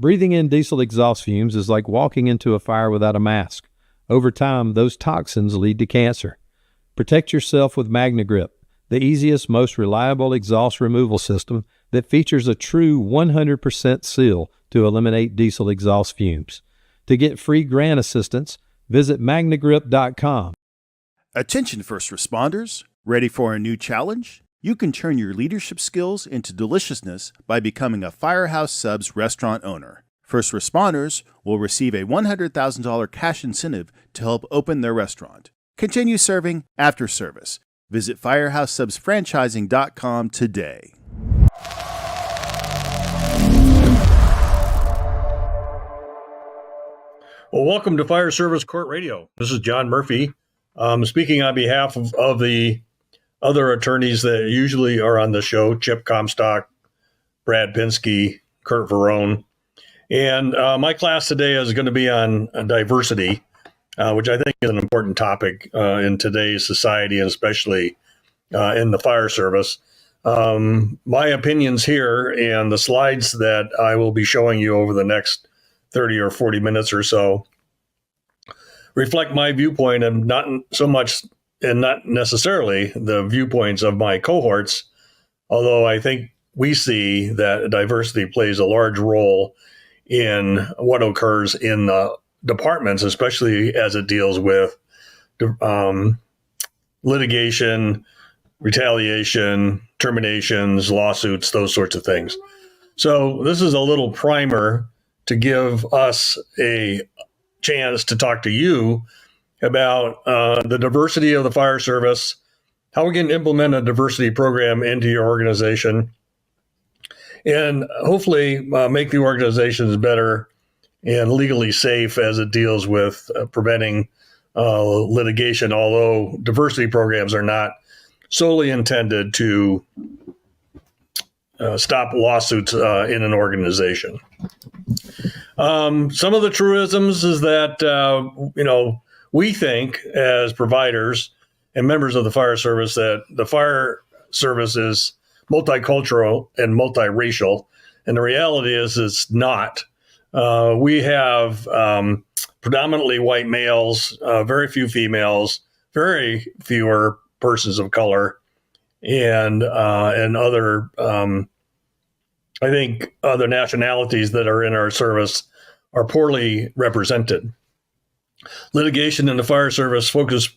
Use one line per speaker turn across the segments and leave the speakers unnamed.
Breathing in diesel exhaust fumes is like walking into a fire without a mask. Over time, those toxins lead to cancer. Protect yourself with Magnegrip, the easiest, most reliable exhaust removal system that features a true 100% seal to eliminate diesel exhaust fumes. To get free grant assistance, visit Magnegrip.com.
Attention first responders, ready for a new challenge? You can turn your leadership skills into deliciousness by becoming a Firehouse Subs restaurant owner. First responders will receive a $100,000 cash incentive to help open their restaurant. Continue serving after service. Visit FirehouseSubsFranchising.com today.
Well, welcome to Fire Service Court Radio. This is John Murphy. Speaking on behalf of the other attorneys that usually are on the show, Chip Comstock, Brad Pinsky, Kurt Verone. And my class today is going to be on diversity, which I think is an important topic in today's society, and especially in the fire service. My opinions here and the slides that I will be showing you over the next 30 or 40 minutes or so reflect my viewpoint, and not so much and not necessarily the viewpoints of my cohorts, although I think we see that diversity plays a large role in what occurs in the departments, especially as it deals with litigation, retaliation, terminations, lawsuits, those sorts of things. So this is a little primer to give us a chance to talk to you about the diversity of the fire service, how we can implement a diversity program into your organization, and hopefully make the organizations better and legally safe as it deals with preventing litigation, although diversity programs are not solely intended to stop lawsuits in an organization. Some of the truisms is that, we think as providers and members of the fire service that the fire service is multicultural and multiracial. And the reality is it's not. We have predominantly white males, very few females, very fewer persons of color, and other, I think other nationalities that are in our service are poorly represented. Litigation in the fire service focuses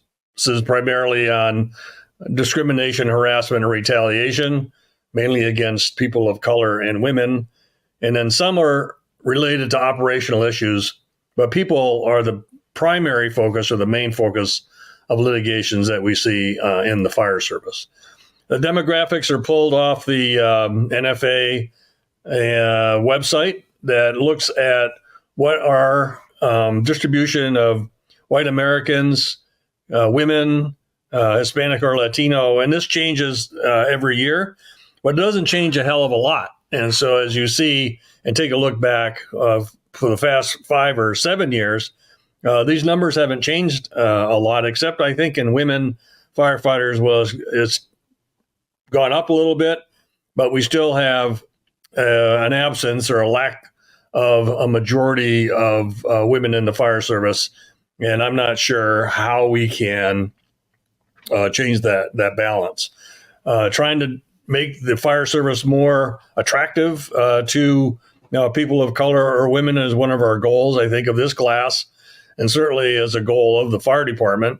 primarily on discrimination, harassment, and retaliation, mainly against people of color and women. And then some are related to operational issues, but people are the primary focus or the main focus of litigations that we see in the fire service. The demographics are pulled off the NFA website that looks at what are distribution of white Americans, women, Hispanic or Latino, and this changes every year, but it doesn't change a hell of a lot. And so as you see and take a look back for the past 5 or 7 years, these numbers haven't changed a lot, except I think in women firefighters it's gone up a little bit, but we still have an absence or a lack of a majority of women in the fire service. And I'm not sure how we can change that balance. Trying to make the fire service more attractive to people of color or women is one of our goals, I think, of this class, and certainly as a goal of the fire department,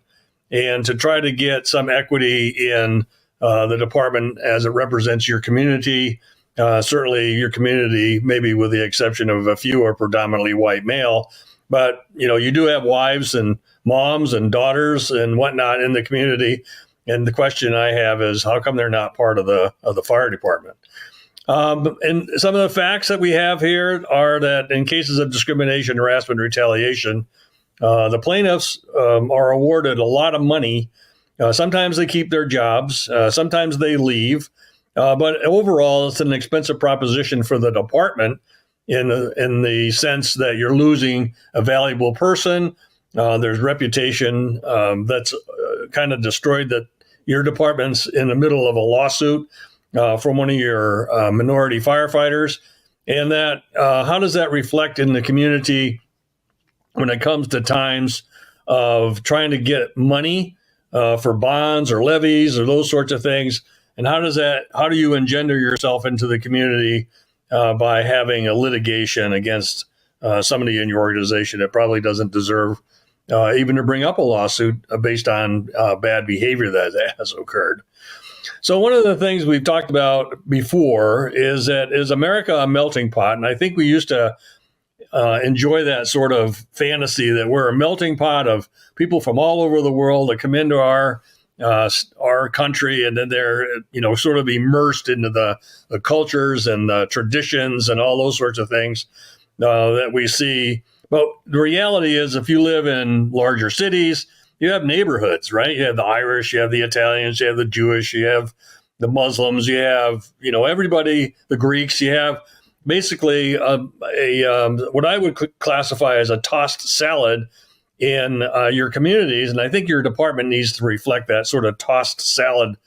and to try to get some equity in the department as it represents your community. Certainly your community, maybe with the exception of a few, are predominantly white male, but you do have wives and moms and daughters and whatnot in the community. And the question I have is, how come they're not part of the fire department? And some of the facts that we have here are that in cases of discrimination, harassment, retaliation, the plaintiffs are awarded a lot of money. Sometimes they keep their jobs. Sometimes they leave. But overall, it's an expensive proposition for the department in the sense that you're losing a valuable person. There's reputation that's kind of destroyed, that your department's in the middle of a lawsuit from one of your minority firefighters. and that how does that reflect in the community when it comes to times of trying to get money for bonds or levies or those sorts of things, and how do you engender yourself into the community by having a litigation against somebody in your organization that probably doesn't deserve even to bring up a lawsuit based on bad behavior that has occurred. So one of the things we've talked about before is America a melting pot? And I think we used to enjoy that sort of fantasy that we're a melting pot of people from all over the world that come into our country, and then they're sort of immersed into the cultures and the traditions and all those sorts of things that we see. But the reality is, if you live in larger cities, you have neighborhoods, right? You have the Irish, you have the Italians, you have the Jewish, you have the Muslims, you have everybody, the Greeks. You have basically what I would classify as a tossed salad in your communities, and I think your department needs to reflect that sort of tossed salad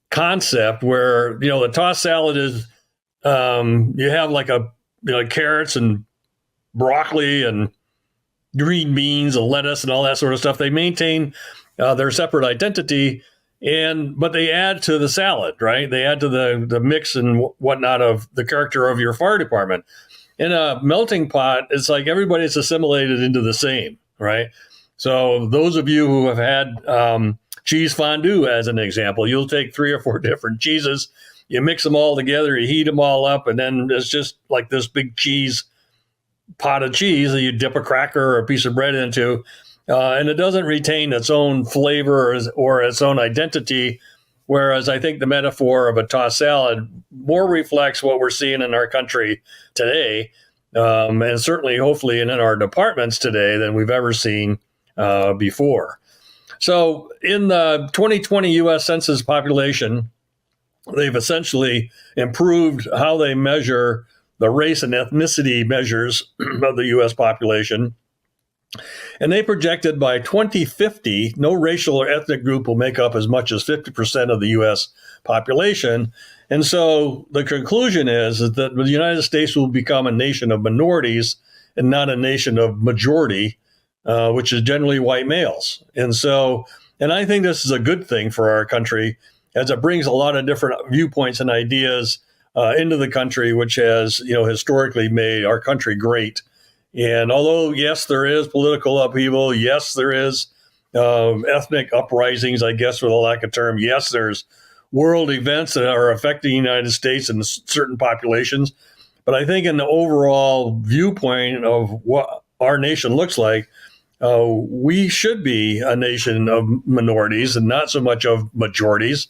concept, where the tossed salad is you have like carrots and broccoli and green beans and lettuce and all that sort of stuff. They maintain their separate identity, but they add to the salad, right? They add to the mix and whatnot of the character of your fire department. In a melting pot, it's like everybody's assimilated into the same, right? So those of you who have had cheese fondue, as an example, you'll take 3 or 4 different cheeses, you mix them all together, you heat them all up, and then it's just like this big pot of cheese that you dip a cracker or a piece of bread into, and it doesn't retain its own flavor or its own identity. Whereas I think the metaphor of a tossed salad more reflects what we're seeing in our country today, and certainly, hopefully, in our departments today than we've ever seen before. So in the 2020 U.S. Census population, they've essentially improved how they measure the race and ethnicity measures of the U.S. population. And they projected by 2050, no racial or ethnic group will make up as much as 50% of the U.S. population. And so the conclusion is that the United States will become a nation of minorities and not a nation of majority, which is generally white males. And I think this is a good thing for our country, as it brings a lot of different viewpoints and ideas into the country, which has, historically made our country great. And although, yes, there is political upheaval, yes, there is ethnic uprisings, I guess, for the lack of term, yes, there's world events that are affecting the United States and certain populations. But I think in the overall viewpoint of what our nation looks like, we should be a nation of minorities and not so much of majorities.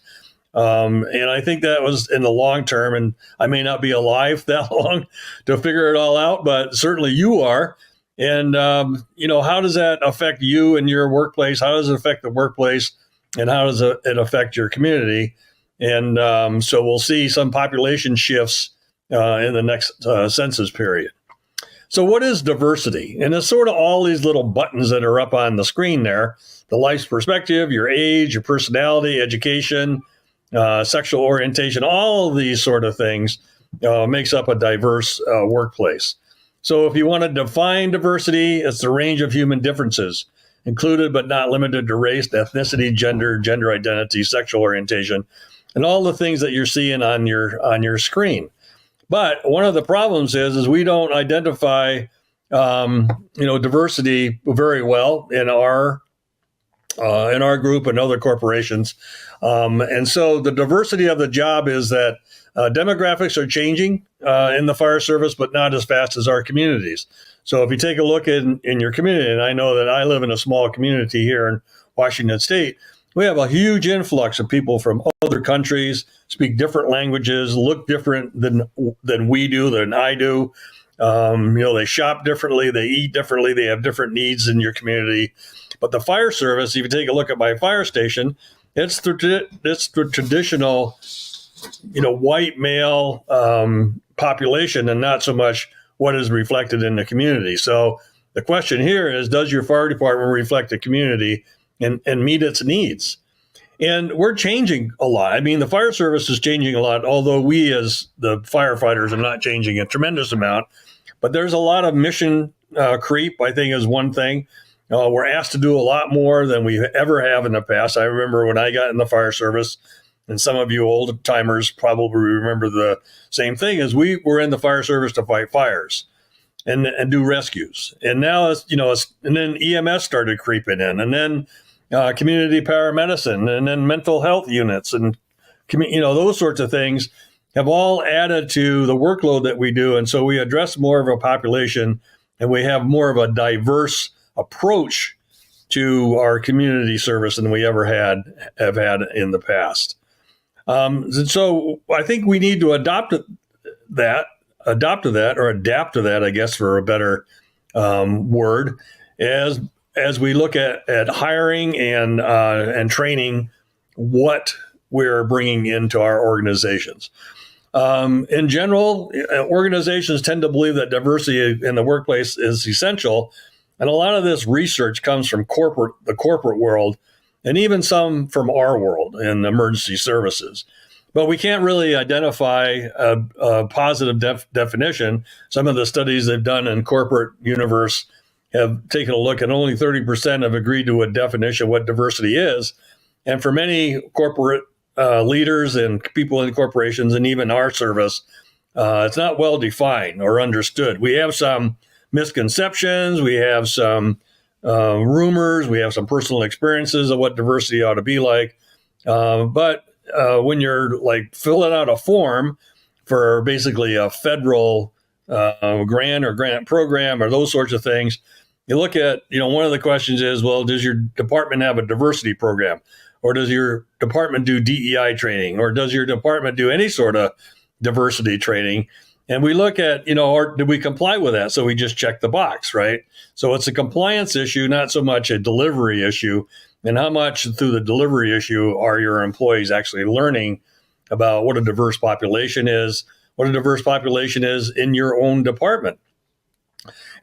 And I think that was in the long term, and I may not be alive that long to figure it all out, but certainly you are. And, how does that affect you and your workplace? How does it affect the workplace? And how does it affect your community? And so we'll see some population shifts in the next census period. So what is diversity? And it's sort of all these little buttons that are up on the screen there: the life's perspective, your age, your personality, education, sexual orientation, all of these sort of things makes up a diverse workplace. So if you want to define diversity, it's the range of human differences, included but not limited to race, ethnicity, gender identity, sexual orientation, and all the things that you're seeing on your screen. But one of the problems is we don't identify diversity very well in our group and other corporations. And so the diversity of the job is that demographics are changing in the fire service, but not as fast as our communities. So if you take a look in your community, and I know that I live in a small community here in Washington State, we have a huge influx of people from other countries, speak different languages, look different than we do, than I do. They shop differently, they eat differently, they have different needs in your community. But the fire service, if you take a look at my fire station, it's the traditional, white male population, and not so much what is reflected in the community. So the question here is, does your fire department reflect the community and meet its needs? And we're changing a lot. I mean, the fire service is changing a lot, although we as the firefighters are not changing a tremendous amount. But there's a lot of mission creep, I think, is one thing. We're asked to do a lot more than we ever have in the past. I remember when I got in the fire service, and some of you old timers probably remember the same thing, as we were in the fire service to fight fires and do rescues. And now, and then EMS started creeping in, and then community paramedicine, and then mental health units, and those sorts of things have all added to the workload that we do. And so we address more of a population, and we have more of a diverse approach to our community service than we ever have had in the past. And so I think we need to adapt to that, I guess, for a better word, as we look at hiring and training what we're bringing into our organizations. In general, organizations tend to believe that diversity in the workplace is essential, and a lot of this research comes from the corporate world, and even some from our world in emergency services. But we can't really identify a positive definition. Some of the studies they've done in corporate universe have taken a look, and only 30% have agreed to a definition of what diversity is. And for many corporate leaders and people in corporations, and even our service, it's not well defined or understood. We have some misconceptions, we have some rumors, we have some personal experiences of what diversity ought to be like. But when you're like filling out a form for basically a federal grant program or those sorts of things, you look at, one of the questions is, well, does your department have a diversity program? Or does your department do DEI training? Or does your department do any sort of diversity training? And we look at, or did we comply with that? So we just check the box, right? So it's a compliance issue, not so much a delivery issue. And how much through the delivery issue are your employees actually learning about what a diverse population is, what a diverse population is in your own department?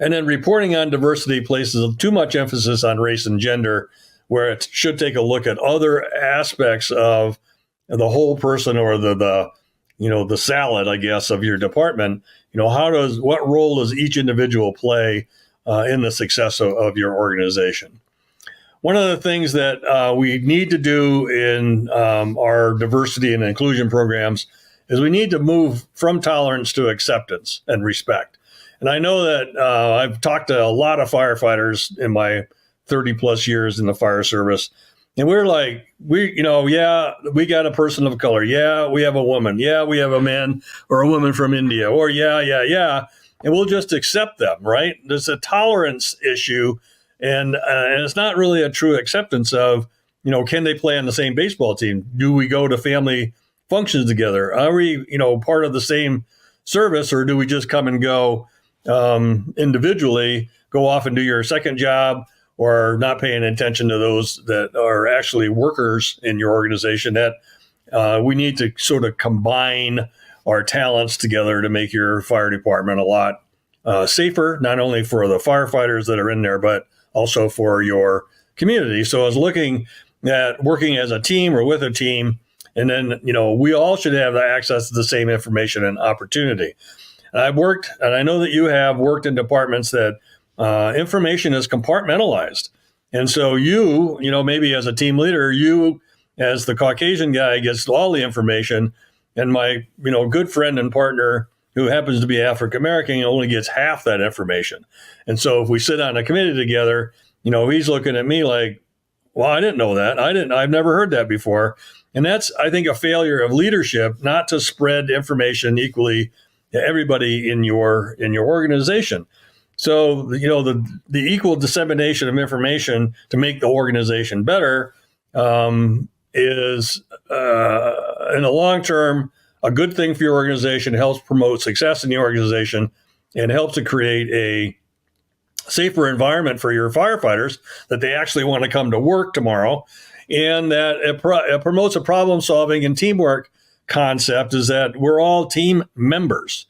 And then reporting on diversity places too much emphasis on race and gender, where it should take a look at other aspects of the whole person, or the salad, I guess, of your department. What role does each individual play in the success of your organization? One of the things that we need to do in our diversity and inclusion programs is we need to move from tolerance to acceptance and respect. And I know that I've talked to a lot of firefighters in my 30 plus years in the fire service. And we're like, we got a person of color. Yeah, we have a woman. Yeah, we have a man or a woman from India. Or yeah. And we'll just accept them, right? There's a tolerance issue. And it's not really a true acceptance of, can they play on the same baseball team? Do we go to family functions together? Are we, part of the same service, or do we just come and go individually, go off and do your second job, or not paying attention to those that are actually workers in your organization? That we need to sort of combine our talents together to make your fire department a lot safer, not only for the firefighters that are in there, but also for your community. So I was looking at working as a team or with a team, and then, we all should have access to the same information and opportunity. And I've worked, and I know that you have worked in departments that information is compartmentalized. And so you maybe as a team leader, you as the Caucasian guy gets all the information, and my, good friend and partner who happens to be African-American only gets half that information. And so if we sit on a committee together, he's looking at me like, well, I didn't know that. I've never heard that before. And that's, I think, a failure of leadership, not to spread information equally to everybody in your organization. So, the equal dissemination of information to make the organization better is, in the long term, a good thing for your organization. It helps promote success in the organization, and helps to create a safer environment for your firefighters, that they actually want to come to work tomorrow, and that it promotes a problem solving and teamwork concept, is that we're all team members.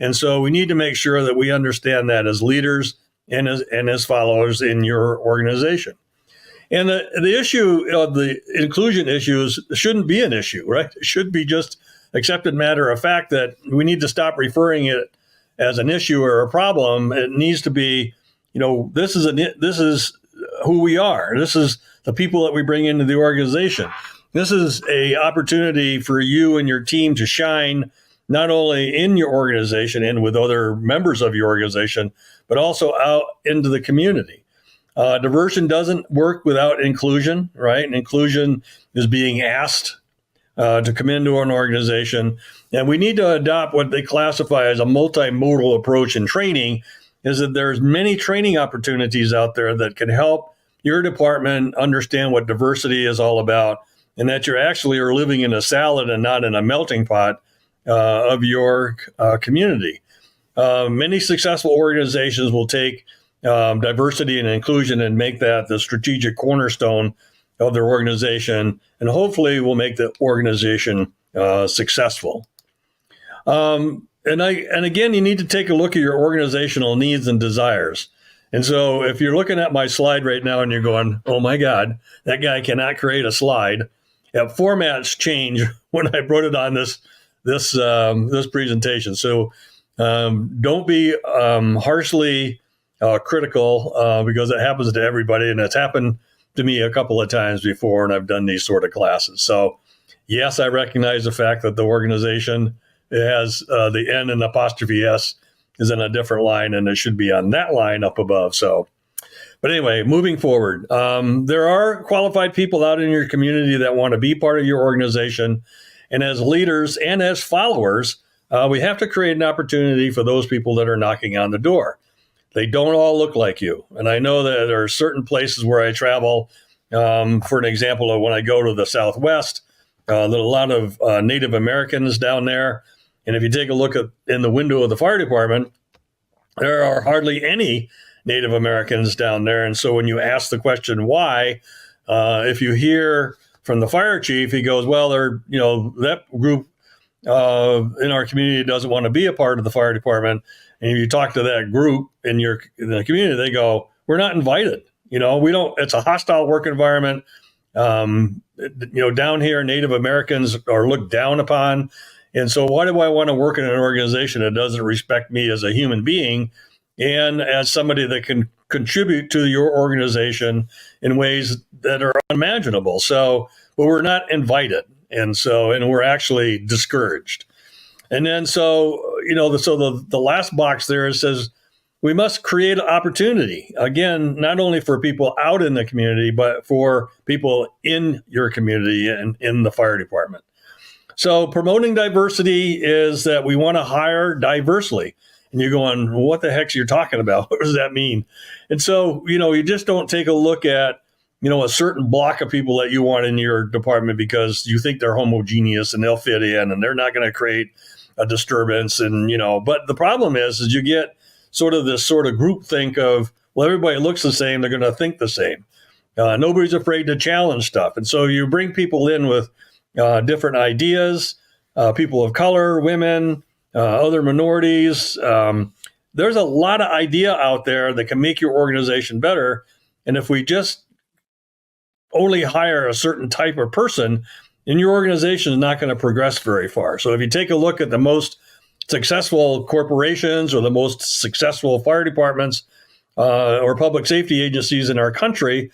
And so we need to make sure that we understand that as leaders and as followers in your organization. And the issue of the inclusion issues shouldn't be an issue, right? It should be just accepted matter of fact that we need to stop referring it as an issue or a problem. It needs to be, this is who we are. This is the people that we bring into the organization. This is a opportunity for you and your team to shine, not only in your organization and with other members of your organization, but also out into the community. Diversion doesn't work without inclusion, right? And inclusion is being asked to come into an organization. And we need to adopt what they classify as a multimodal approach in training, is that there's many training opportunities out there that can help your department understand what diversity is all about, and that you're actually are living in a salad and not in a melting pot of your community. Many successful organizations will take diversity and inclusion and make that the strategic cornerstone of their organization, and hopefully will make the organization successful. And again, you need to take a look at your organizational needs and desires. And so if you're looking at my slide right now and you're going, oh my God, that guy cannot create a slide. Formats change when I put it on this presentation. So don't be harshly critical because it happens to everybody, and it's happened to me a couple of times before, and I've done these sort of classes. So yes, I recognize the fact that the organization has the N and apostrophe S is in a different line, and it should be on that line up above. So, but anyway, moving forward, there are qualified people out in your community that want to be part of your organization. And as leaders and as followers, we have to create an opportunity for those people that are knocking on the door. They don't all look like you. And I know that there are certain places where I travel, for an example of when I go to the Southwest, there's a lot of Native Americans down there. And if you take a look in the window of the fire department, there are hardly any Native Americans down there. And so when you ask the question why, if you hear from the fire chief, he goes, well, that group in our community doesn't want to be a part of the fire department. And if you talk to that group in the community, they go, we're not invited. We don't, it's a hostile work environment. Down here, Native Americans are looked down upon. And so why do I want to work in an organization that doesn't respect me as a human being and as somebody that can contribute to your organization in ways that are unimaginable? So, but we're not invited. And we're actually discouraged. And then, the last box there says we must create opportunity, again, not only for people out in the community, but for people in your community and in the fire department. So promoting diversity is that we want to hire diversely. And you're going, what the heck you're talking about? What does that mean? And so, you just don't take a look at, a certain block of people that you want in your department because you think they're homogeneous and they'll fit in and they're not going to create a disturbance. And, but the problem is you get sort of this sort of group think of, well, everybody looks the same. They're going to think the same. Nobody's afraid to challenge stuff. And so you bring people in with different ideas, people of color, women, other minorities. There's a lot of idea out there that can make your organization better. And if we just only hire a certain type of person, then your organization is not going to progress very far. So if you take a look at the most successful corporations or the most successful fire departments or public safety agencies in our country,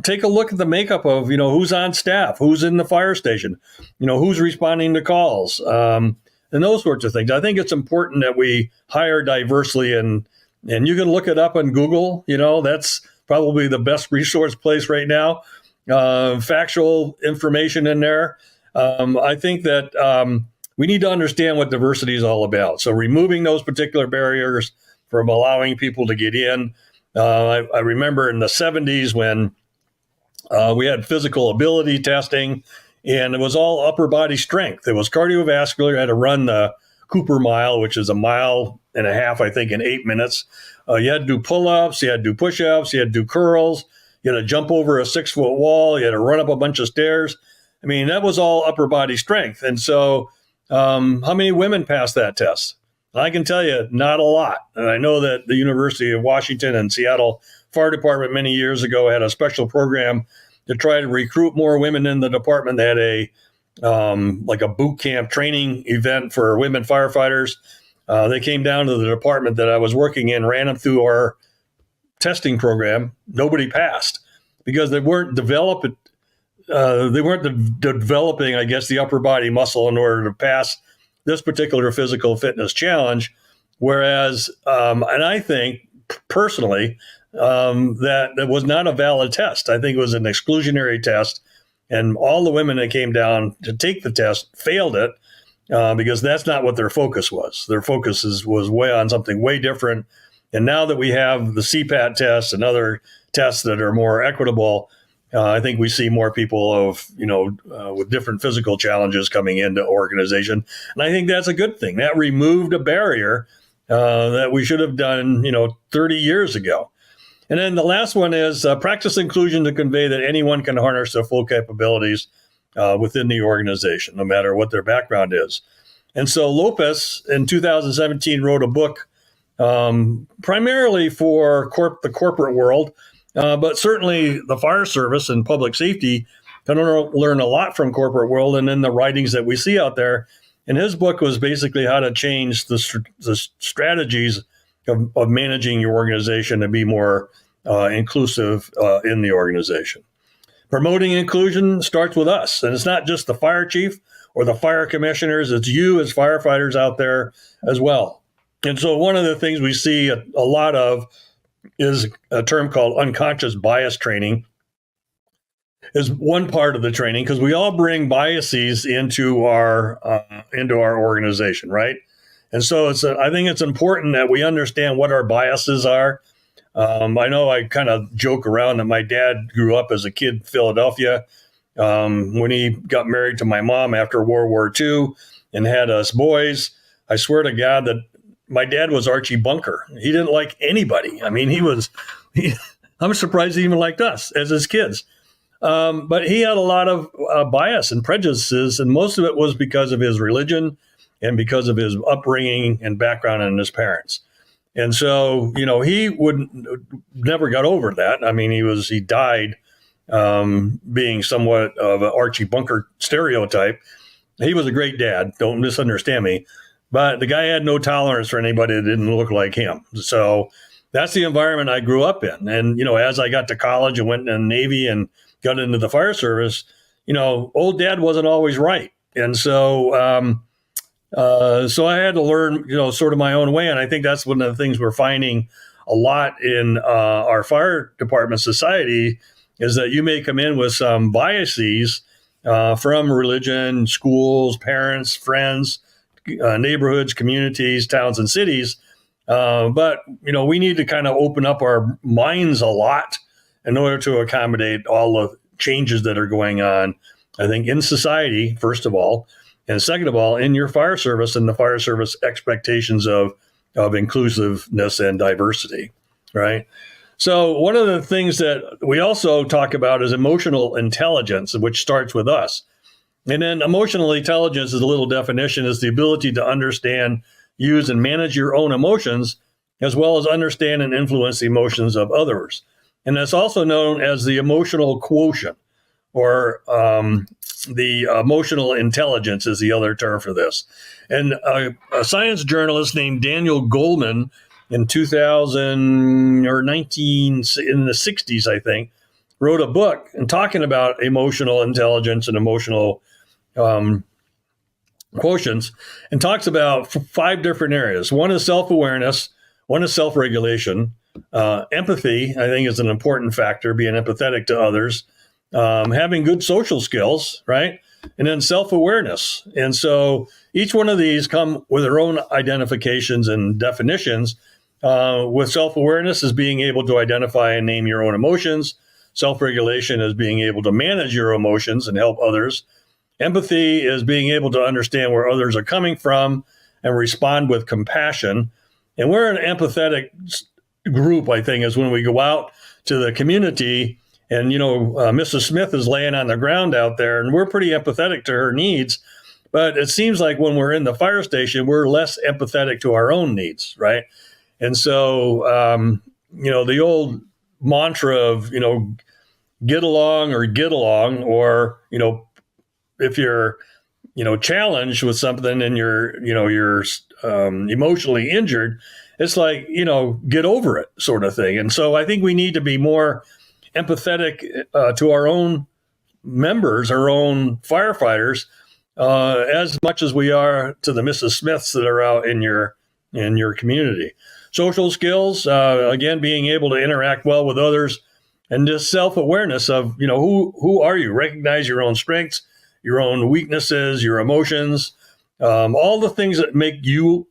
take a look at the makeup of, who's on staff, who's in the fire station, who's responding to calls, and those sorts of things. I think it's important that we hire diversely, and you can look it up on Google. That's probably the best resource place right now. Factual information in there. I think that we need to understand what diversity is all about. So removing those particular barriers from allowing people to get in. I remember in the 70s when we had physical ability testing, and it was all upper body strength. It was cardiovascular. You had to run the Cooper mile, which is 1.5 miles, I think, in 8 minutes. You had to do pull-ups. You had to do push-ups. You had to do curls. You had to jump over a 6-foot wall. You had to run up a bunch of stairs. I mean, that was all upper body strength. And so how many women passed that test? I can tell you, not a lot. And I know that the University of Washington and Seattle fire department many years ago had a special program to try to recruit more women in the department. They had like a boot camp training event for women firefighters. They came down to the department that I was working in, ran them through our testing program. Nobody passed because they weren't developing, I guess, the upper body muscle in order to pass this particular physical fitness challenge. Whereas, and I think personally that it was not a valid test. I think it was an exclusionary test, and all the women that came down to take the test failed it because that's not what their focus was. Their focus was way on something way different. And now that we have the CPAT tests and other tests that are more equitable, I think we see more people with different physical challenges coming into organization. And I think that's a good thing. That removed a barrier that we should have done, 30 years ago. And then the last one is practice inclusion to convey that anyone can harness their full capabilities within the organization, no matter what their background is. And so Lopez in 2017 wrote a book primarily for the corporate world, but certainly the fire service and public safety can learn a lot from corporate world and then the writings that we see out there. And his book was basically how to change the strategies of managing your organization to be more inclusive in the organization. Promoting inclusion starts with us. And it's not just the fire chief or the fire commissioners. It's you as firefighters out there as well. And so one of the things we see a lot of is a term called unconscious bias training is one part of the training, because we all bring biases into our organization, right? And so I think it's important that we understand what our biases are. I know I kind of joke around that my dad grew up as a kid in Philadelphia. When he got married to my mom after World War II and had us boys, I swear to God that my dad was Archie Bunker. He didn't like anybody. I mean, I'm surprised he even liked us as his kids. But he had a lot of bias and prejudices, and most of it was because of his religion and because of his upbringing and background and his parents. And so, he never got over that. I mean, he died being somewhat of an Archie Bunker stereotype. He was a great dad. Don't misunderstand me. But the guy had no tolerance for anybody that didn't look like him. So that's the environment I grew up in. And, as I got to college and went in the Navy and got into the fire service, old dad wasn't always right. And so, so I had to learn, sort of my own way. And I think that's one of the things we're finding a lot in our fire department society is that you may come in with some biases from religion, schools, parents, friends, neighborhoods, communities, towns, and cities. But, we need to kind of open up our minds a lot in order to accommodate all the changes that are going on, I think, in society, first of all, and second of all, in your fire service and the fire service expectations of inclusiveness and diversity, right? So one of the things that we also talk about is emotional intelligence, which starts with us. And then emotional intelligence is a little definition, is the ability to understand, use, and manage your own emotions, as well as understand and influence the emotions of others. And that's also known as the emotional quotient, or the emotional intelligence is the other term for this. And a science journalist named Daniel Goleman in 2000 or in the 60s, I think, wrote a book and talking about emotional intelligence and emotional quotients, and talks about 5 different areas. One is self-awareness. One is self-regulation. Empathy, I think, is an important factor, being empathetic to others. Having good social skills, right? And then self-awareness. And so each one of these come with their own identifications and definitions. With self-awareness is being able to identify and name your own emotions. Self-regulation is being able to manage your emotions and help others. Empathy is being able to understand where others are coming from and respond with compassion. And we're an empathetic group, I think, is when we go out to the community and, Mrs. Smith is laying on the ground out there and we're pretty empathetic to her needs. But it seems like when we're in the fire station, we're less empathetic to our own needs, right? And so, the old mantra of, get along or get along, or, if you're, challenged with something and you're emotionally injured, it's like, get over it sort of thing. And so I think we need to be more empathetic to our own members, our own firefighters, as much as we are to the Mrs. Smiths that are out in your community. Social skills, again, being able to interact well with others, and just self-awareness of, who are you? Recognize your own strengths, your own weaknesses, your emotions, all the things that make you,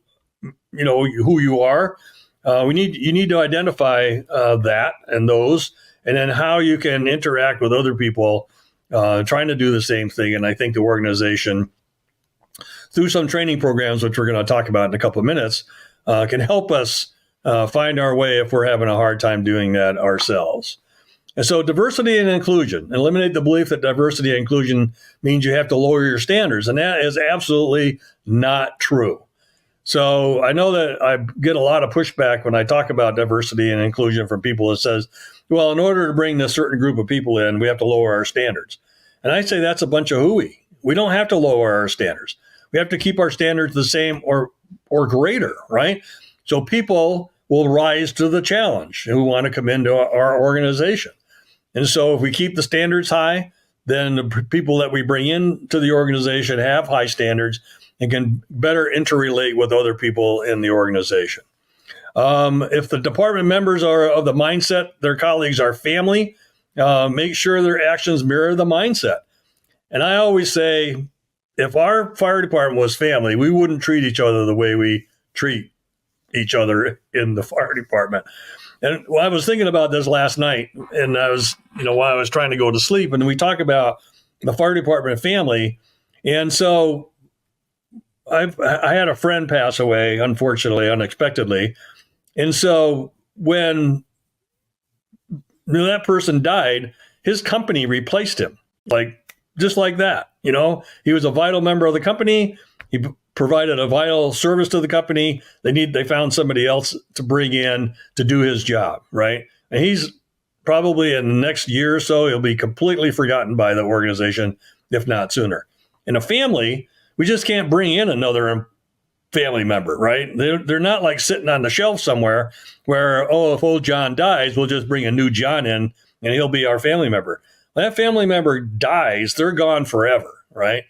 who you are. You need to identify that and those, and then how you can interact with other people trying to do the same thing. And I think the organization, through some training programs, which we're going to talk about in a couple of minutes, can help us find our way if we're having a hard time doing that ourselves. And so diversity and inclusion, eliminate the belief that diversity and inclusion means you have to lower your standards. And that is absolutely not true. So I know that I get a lot of pushback when I talk about diversity and inclusion from people that says, well, in order to bring this certain group of people in, we have to lower our standards. And I say that's a bunch of hooey. We don't have to lower our standards. We have to keep our standards the same or greater, right? So people will rise to the challenge who want to come into our organization. And so if we keep the standards high, then the people that we bring into the organization have high standards and can better interrelate with other people in the organization. If the department members are of the mindset their colleagues are family, make sure their actions mirror the mindset. And I always say, if our fire department was family, we wouldn't treat each other the way we treat each other in the fire department. And I was thinking about this last night, and I was, while I was trying to go to sleep, and we talk about the fire department family. And so I had a friend pass away, unfortunately, unexpectedly. And so when that person died, his company replaced him, just like that. He was a vital member of the company. He provided a vital service to the company. They found somebody else to bring in to do his job, right? And he's probably in the next year or so, he'll be completely forgotten by the organization, if not sooner. In a family, we just can't bring in another family member, right? They're not like sitting on the shelf somewhere where, if old John dies, we'll just bring a new John in and he'll be our family member. When that family member dies, they're gone forever, right?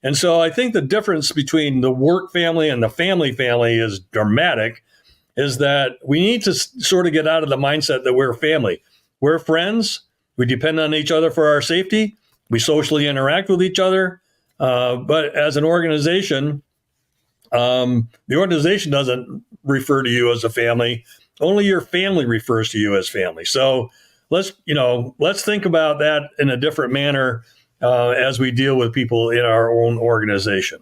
And so I think the difference between the work family and the family is dramatic, is that we need to sort of get out of the mindset that we're family. We're friends. We depend on each other for our safety. We socially interact with each other. But as an organization, the organization doesn't refer to you as a family. Only your family refers to you as family. So let's think about that in a different manner as we deal with people in our own organization.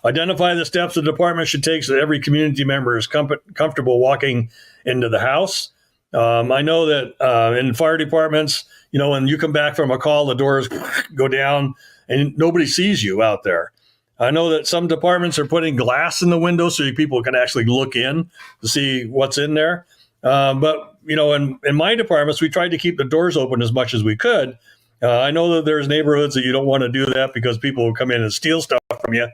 Identify the steps the department should take so that every community member is comfortable walking into the house. I know that in fire departments, when you come back from a call, the doors go down and nobody sees you out there. I know that some departments are putting glass in the window so people can actually look in to see what's in there. But in my departments, we tried to keep the doors open as much as we could. I know that there's neighborhoods that you don't want to do that because people will come in and steal stuff from you.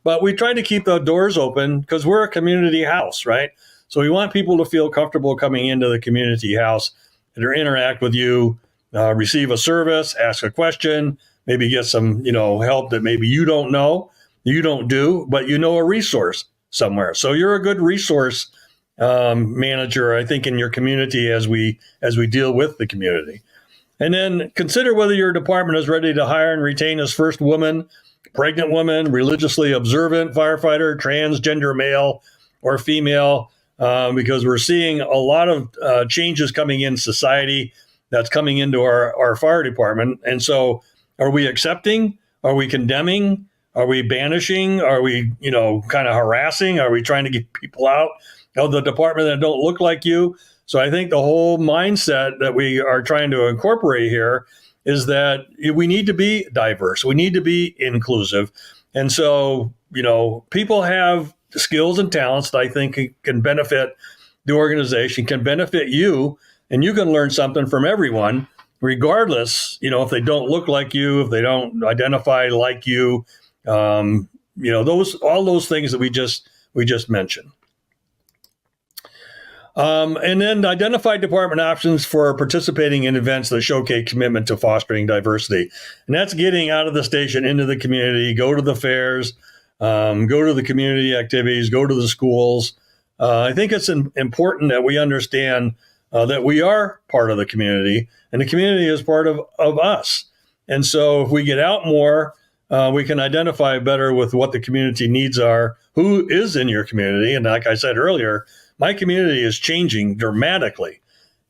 But we try to keep the doors open because we're a community house, right? So we want people to feel comfortable coming into the community house and to interact with you, receive a service, ask a question, maybe get some, help that maybe you don't know, you don't do, but a resource somewhere. So you're a good resource manager, I think, in your community as we deal with the community. And then consider whether your department is ready to hire and retain its first woman, pregnant woman, religiously observant firefighter, transgender male or female, because we're seeing a lot of changes coming in society that's coming into our fire department. And so are we accepting? Are we condemning? Are we banishing? Are we, kind of harassing? Are we trying to get people out of the department that don't look like you? So I think the whole mindset that we are trying to incorporate here is that we need to be diverse. We need to be inclusive. And so, people have skills and talents that I think can benefit the organization, can benefit you and you can learn something from everyone, regardless, if they don't look like you, if they don't identify like you, all those things that we just mentioned. And then identify department options for participating in events that showcase commitment to fostering diversity. And that's getting out of the station into the community, go to the fairs, go to the community activities, go to the schools. I think it's important that we understand that we are part of the community, and the community is part of us. And so if we get out more, we can identify better with what the community needs are, who is in your community. And like I said earlier, my community is changing dramatically.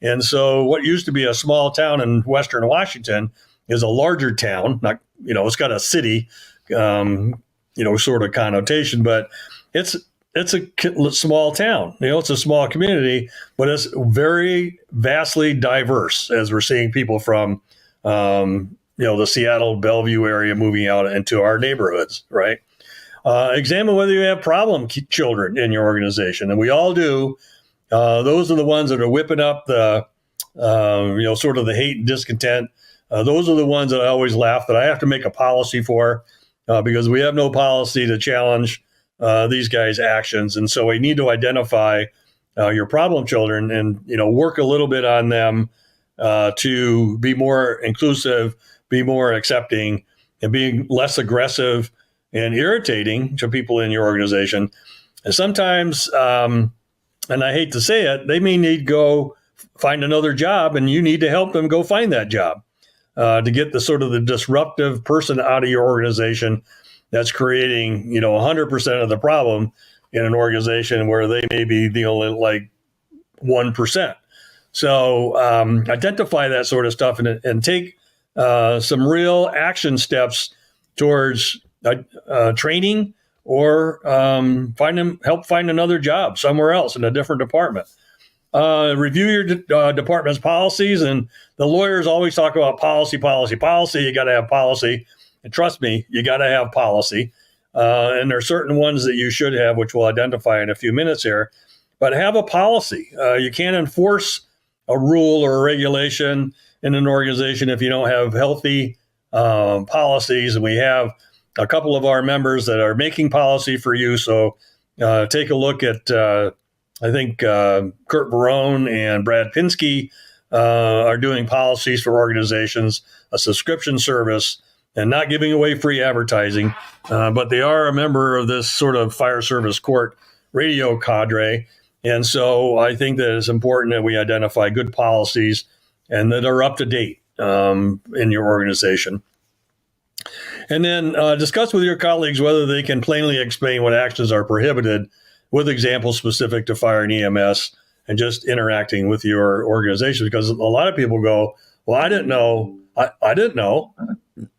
And so what used to be a small town in Western Washington is a larger town. Not, it's got a city, sort of connotation, but it's a small town. It's a small community, but it's very vastly diverse, as we're seeing people from, the Seattle, Bellevue area moving out into our neighborhoods, right? Examine whether you have problem children in your organization, and we all do. Those are the ones that are whipping up the, sort of the hate and discontent. Those are the ones that I always laugh that I have to make a policy for, because we have no policy to challenge these guys' actions, and so we need to identify your problem children and work a little bit on them to be more inclusive, be more accepting, and being less aggressive and irritating to people in your organization. And sometimes, and I hate to say it, they may need to go find another job, and you need to help them go find that job to get the sort of the disruptive person out of your organization that's creating, 100% of the problem in an organization where they may be the only like 1%. So identify that sort of stuff and take some real action steps towards training or help find another job somewhere else in a different department. Review your department's policies, and the lawyers always talk about policy. You got to have policy, and trust me, you got to have policy. And there are certain ones that you should have, which we'll identify in a few minutes here. But have a policy. You can't enforce a rule or a regulation in an organization if you don't have healthy policies. And we have a couple of our members that are making policy for you. So take a look at, I think, Kurt Barone and Brad Pinsky are doing policies for organizations, a subscription service, and not giving away free advertising. But they are a member of this sort of fire service court radio cadre. And so I think that it's important that we identify good policies and that are up to date in your organization. And then discuss with your colleagues whether they can plainly explain what actions are prohibited with examples specific to fire and EMS and just interacting with your organization. Because a lot of people go, well, I didn't know. I didn't know.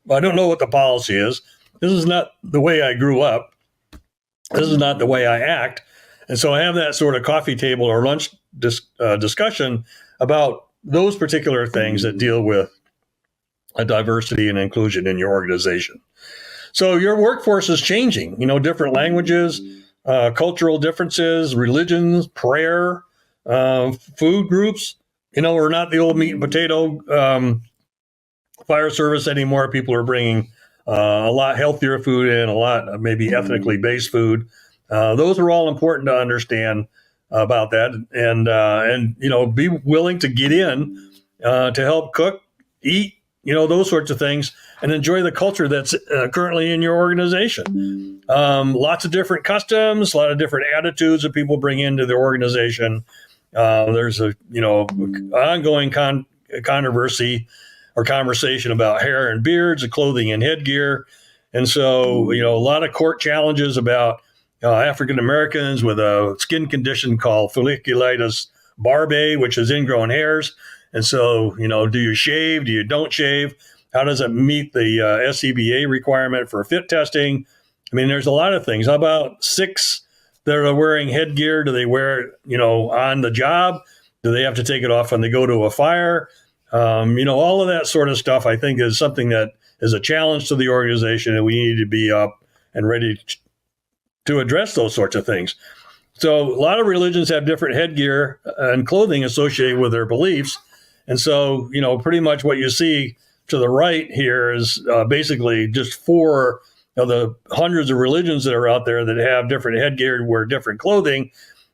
I don't know what the policy is. This is not the way I grew up. This is not the way I act. And so I have that sort of coffee table or lunch discussion about those particular things that deal with diversity and inclusion in your organization. So your workforce is changing, different languages, cultural differences, religions, prayer, food groups. We're not the old meat and potato fire service anymore. People are bringing a lot healthier food in, a lot maybe ethnically based food. Those are all important to understand about that, and be willing to get in to help cook, eat, those sorts of things, and enjoy the culture that's currently in your organization. Lots of different customs, a lot of different attitudes that people bring into their organization. There's a ongoing controversy or conversation about hair and beards, and clothing and headgear, and so a lot of court challenges about African Americans with a skin condition called folliculitis barbae, which is ingrown hairs. And so, do you shave? Do you don't shave? How does it meet the SCBA requirement for fit testing? I mean, there's a lot of things. How about Sikhs that are wearing headgear? Do they wear it, on the job? Do they have to take it off when they go to a fire? All of that sort of stuff, I think, is something that is a challenge to the organization, and we need to be up and ready to address those sorts of things. So a lot of religions have different headgear and clothing associated with their beliefs. And so, pretty much what you see to the right here is basically just four of the hundreds of religions that are out there that have different headgear, wear different clothing.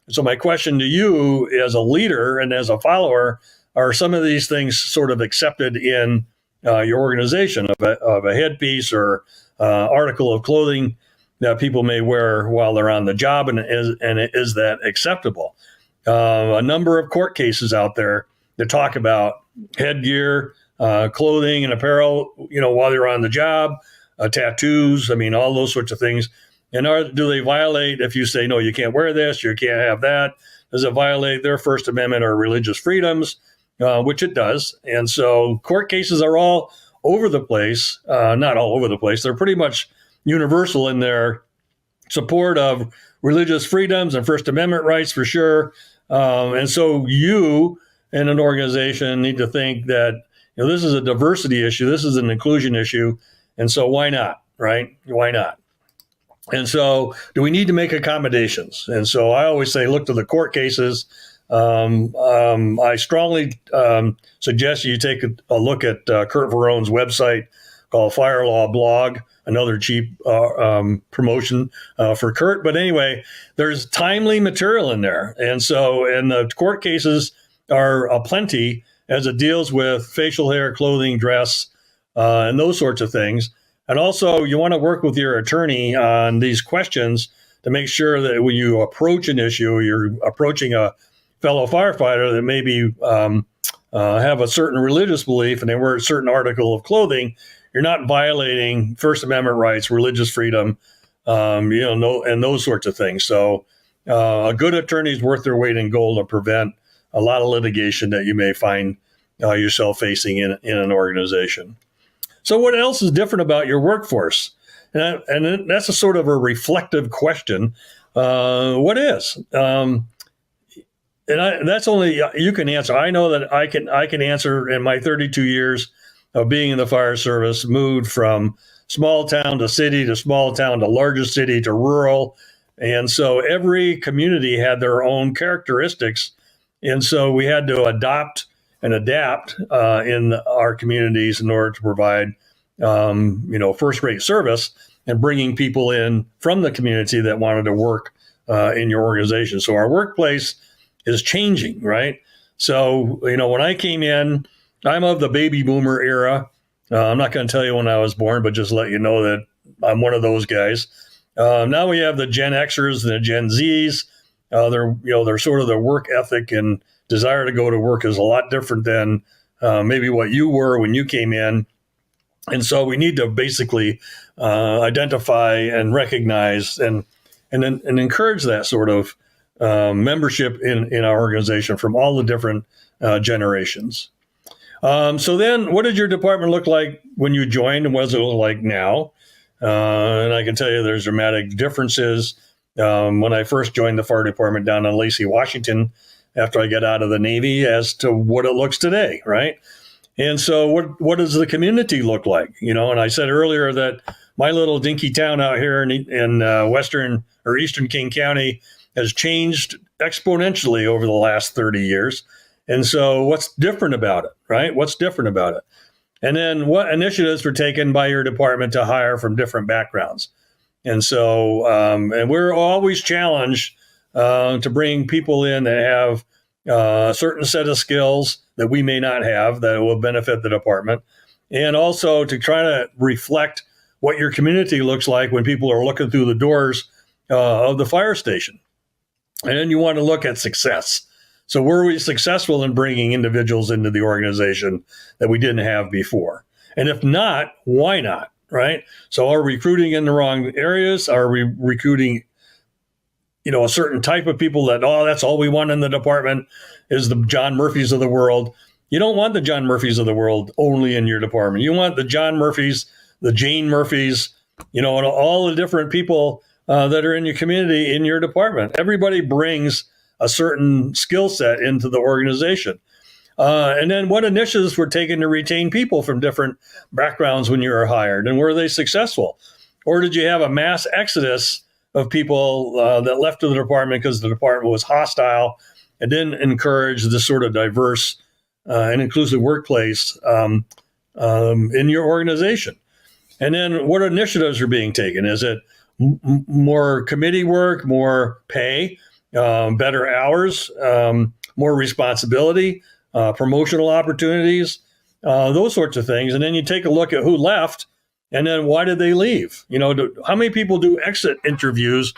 So my question to you as a leader and as a follower, are some of these things sort of accepted in your organization of a headpiece or article of clothing that people may wear while they're on the job, and is that acceptable? A number of court cases out there that talk about headgear, clothing and apparel, while they're on the job, tattoos, all those sorts of things. And do they violate, if you say, no, you can't wear this, you can't have that, does it violate their First Amendment or religious freedoms? Which it does. And so court cases are all over the place, not all over the place. They're pretty much universal in their support of religious freedoms and First Amendment rights for sure. And so you and an organization need to think that this is a diversity issue. This is an inclusion issue. And so why not, right? Why not? And so do we need to make accommodations? And so I always say, look to the court cases. I strongly suggest you take a look at Kurt Verone's website called Fire Law Blog, another cheap promotion for Kurt. But anyway, there's timely material in there. And the court cases are aplenty as it deals with facial hair, clothing, dress, and those sorts of things. And also, you want to work with your attorney on these questions to make sure that when you approach an issue, you're approaching a fellow firefighter that maybe have a certain religious belief and they wear a certain article of clothing, you're not violating First Amendment rights, religious freedom, and those sorts of things. So a good attorney is worth their weight in gold to prevent a lot of litigation that you may find yourself facing in an organization. So what else is different about your workforce? And that's a sort of a reflective question. What is? And that's only you can answer. I know that I can answer in my 32 years of being in the fire service, moved from small town to city to small town to larger city to rural. And so every community had their own characteristics. And so we had to adopt and adapt in our communities in order to provide, first-rate service and bringing people in from the community that wanted to work in your organization. So our workplace is changing, right? So, when I came in, I'm of the baby boomer era. I'm not going to tell you when I was born, but just let you know that I'm one of those guys. Now we have the Gen Xers and the Gen Zs. They're sort of their work ethic and desire to go to work is a lot different than maybe what you were when you came in. And so we need to basically identify and recognize and encourage that sort of membership in our organization from all the different generations. So then what did your department look like when you joined and what does it look like now? And I can tell you there's dramatic differences. When I first joined the fire department down in Lacey, Washington, after I got out of the Navy, as to what it looks today, right? And so what does the community look like? And I said earlier that my little dinky town out here in western or eastern King County has changed exponentially over the last 30 years. And so what's different about it, right? What's different about it? And then what initiatives were taken by your department to hire from different backgrounds? And so, and we're always challenged to bring people in that have a certain set of skills that we may not have that will benefit the department. And also to try to reflect what your community looks like when people are looking through the doors of the fire station. And then you want to look at success. So were we successful in bringing individuals into the organization that we didn't have before? And if not, why not, right? So are we recruiting in the wrong areas? Are we recruiting, a certain type of people that, that's all we want in the department is the John Murphys of the world? You don't want the John Murphys of the world only in your department. You want the John Murphys, the Jane Murphys, and all the different people that are in your community, in your department. Everybody brings a certain skill set into the organization. And then what initiatives were taken to retain people from different backgrounds when you were hired, and were they successful? Or did you have a mass exodus of people that left the department because the department was hostile and didn't encourage this sort of diverse and inclusive workplace in your organization. And then what initiatives are being taken? Is it more committee work, more pay, better hours, more responsibility, promotional opportunities, those sorts of things? And then you take a look at who left, and then why did they leave? How many people do exit interviews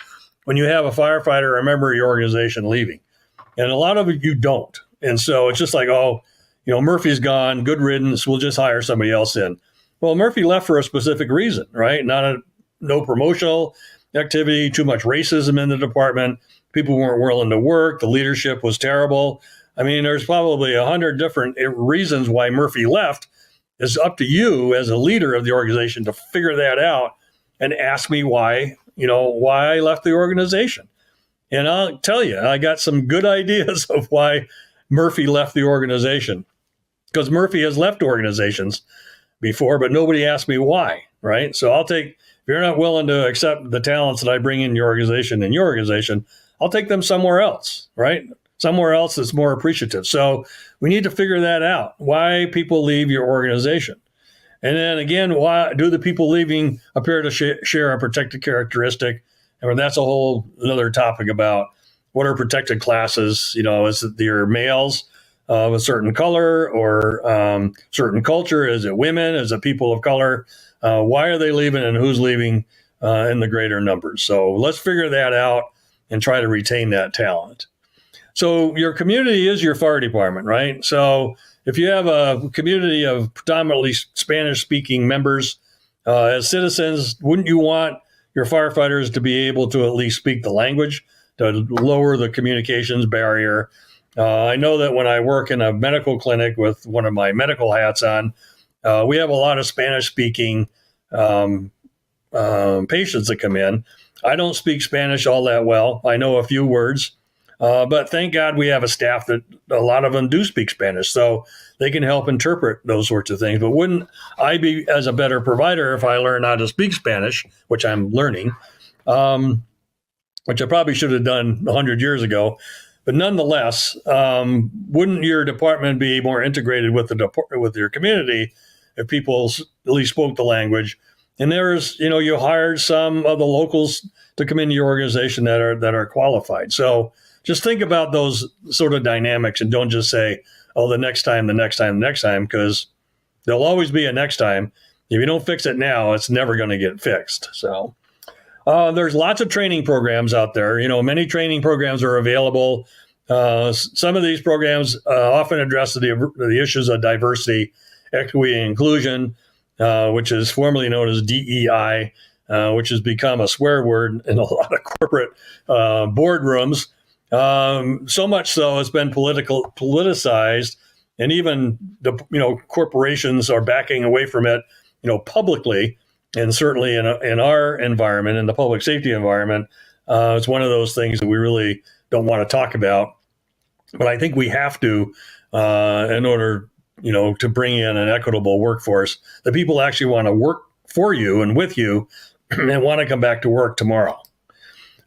when you have a firefighter or a member of your organization leaving? And a lot of it you don't. And so it's just like, Murphy's gone, good riddance, we'll just hire somebody else in. Well, Murphy left for a specific reason, right? No promotional activity, too much racism in the department. People weren't willing to work. The leadership was terrible. I mean, there's probably 100 different reasons why Murphy left. It's up to you as a leader of the organization to figure that out and ask me why I left the organization. And I'll tell you, I got some good ideas of why Murphy left the organization, because Murphy has left organizations before, but nobody asked me why, right? So if you're not willing to accept the talents that I bring in your organization, I'll take them somewhere else, right? Somewhere else that's more appreciative. So we need to figure that out, why people leave your organization. And then again, why do the people leaving appear to share a protected characteristic? And that's a whole another topic about what are protected classes. Is it your males of a certain color or certain culture? Is it women? Is it people of color? Why are they leaving, and who's leaving in the greater numbers? So let's figure that out and try to retain that talent. So your community is your fire department, right? So if you have a community of predominantly Spanish-speaking members, as citizens, wouldn't you want your firefighters to be able to at least speak the language to lower the communications barrier? I know that when I work in a medical clinic with one of my medical hats on, we have a lot of Spanish-speaking patients that come in. I don't speak Spanish all that well. I know a few words. But thank God we have a staff that a lot of them do speak Spanish, so they can help interpret those sorts of things. But wouldn't I be as a better provider if I learn how to speak Spanish, which I'm learning, which I probably should have done 100 years ago. But nonetheless, wouldn't your department be more integrated with your community if people at least spoke the language? And there's, you hired some of the locals to come into your organization that are qualified. So just think about those sort of dynamics and don't just say, the next time, because there'll always be a next time. If you don't fix it now, it's never going to get fixed. So there's lots of training programs out there. Many training programs are available. Some of these programs often address the issues of diversity, equity, and inclusion, which is formerly known as DEI, which has become a swear word in a lot of corporate boardrooms. So much so it's been politicized, and even the corporations are backing away from it, publicly, and certainly in our environment, in the public safety environment, it's one of those things that we really don't want to talk about. But I think we have to, in order, to bring in an equitable workforce, that people actually want to work for you and with you and want to come back to work tomorrow.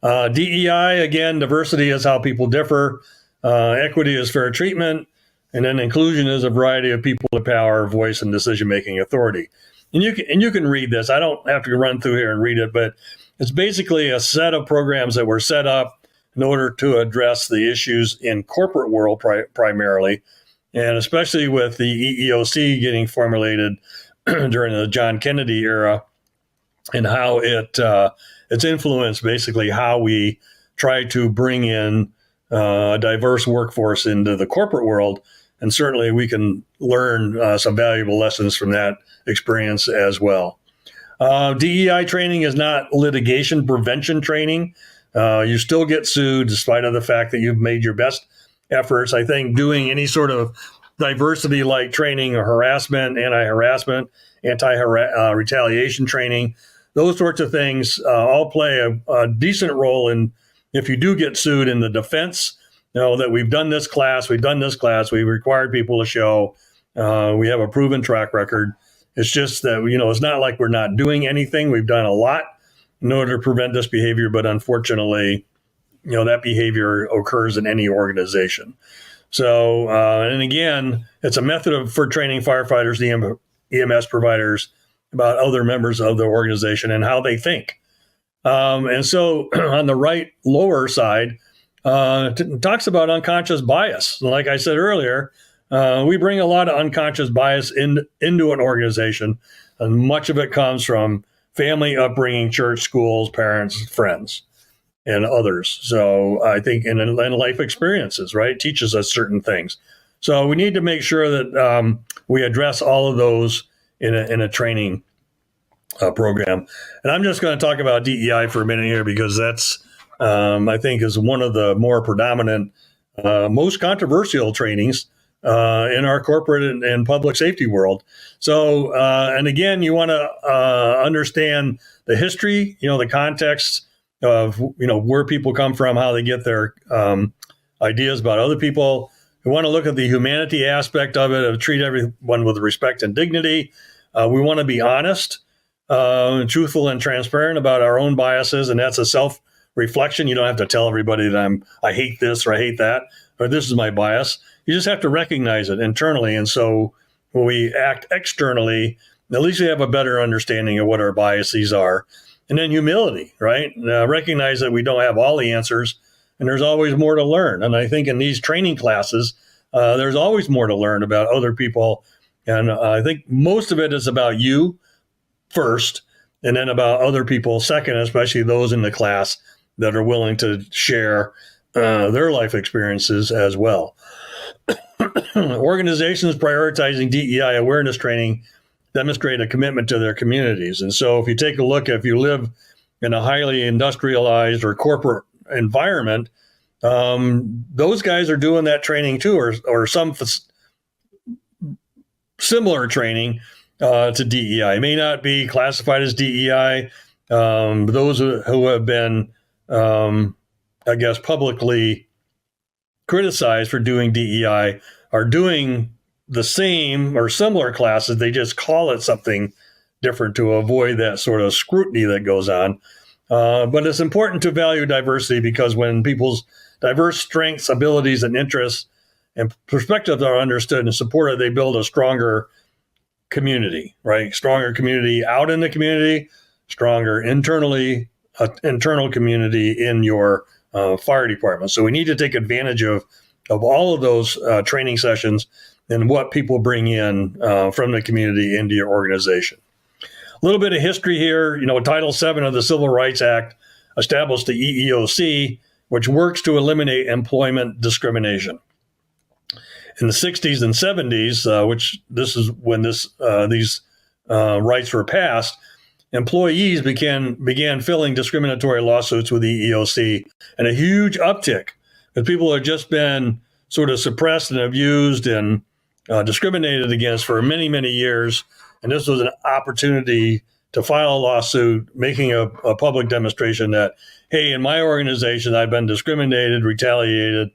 DEI, again, diversity is how people differ. Equity is fair treatment. And then inclusion is a variety of people with power, voice, and decision-making authority. And you can read this. I don't have to run through here and read it, but it's basically a set of programs that were set up in order to address the issues in corporate world primarily, and especially with the EEOC getting formulated during the John Kennedy era, and how it's influenced basically how we try to bring in a diverse workforce into the corporate world. And certainly we can learn some valuable lessons from that experience as well. DEI training is not litigation prevention training. You still get sued despite of the fact that you've made your best efforts. I think doing any sort of diversity-like training or harassment, anti-harassment, anti-retaliation training, those sorts of things all play a decent role in, if you do get sued, in the defense, that we've done this class, we've required people to show, we have a proven track record. It's just that, it's not like we're not doing anything. We've done a lot. in order to prevent this behavior. But unfortunately, that behavior occurs in any organization. So, and again, it's a method for training firefighters, EMS providers about other members of the organization and how they think. And so on the right lower side, talks about unconscious bias. Like I said earlier, we bring a lot of unconscious bias into an organization, and much of it comes from family upbringing, church, schools, parents, friends, and others. So I think in life experiences, right, teaches us certain things. So we need to make sure that we address all of those in a training program. And I'm just going to talk about DEI for a minute here, because that's, I think, is one of the more predominant, most controversial trainings in our corporate and public safety world. So, and again, you want to understand the history, the context of, where people come from, how they get their ideas about other people. We want to look at the humanity aspect of it, of treat everyone with respect and dignity. We want to be honest, truthful, and transparent about our own biases, and that's a self-reflection. You don't have to tell everybody that I hate this or I hate that, or this is my bias. You just have to recognize it internally. And so when we act externally, at least we have a better understanding of what our biases are. And then humility, right? Recognize that we don't have all the answers, and there's always more to learn. And I think in these training classes, there's always more to learn about other people. And I think most of it is about you first, and then about other people second, especially those in the class that are willing to share their life experiences as well. Organizations prioritizing DEI awareness training demonstrate a commitment to their communities. And so if you take a look, if you live in a highly industrialized or corporate environment, those guys are doing that training too, or some similar training to DEI. It may not be classified as DEI. Those who have been, I guess, publicly criticized for doing DEI are doing the same or similar classes. They just call it something different to avoid that sort of scrutiny that goes on. But it's important to value diversity, because when people's diverse strengths, abilities, and interests and perspectives are understood and supported, they build a stronger community, right? Stronger community out in the community, stronger internal community in your fire department. So we need to take advantage of all of those training sessions and what people bring in from the community into your organization. A little bit of history here. Title VII of the Civil Rights Act established the EEOC, which works to eliminate employment discrimination. In the 60s and 70s, which this is when these rights were passed, employees began filing discriminatory lawsuits with the EEOC, and a huge uptick, because people had just been sort of suppressed and abused and discriminated against for many, many years. And this was an opportunity to file a lawsuit, making a public demonstration that, hey, in my organization, I've been discriminated, retaliated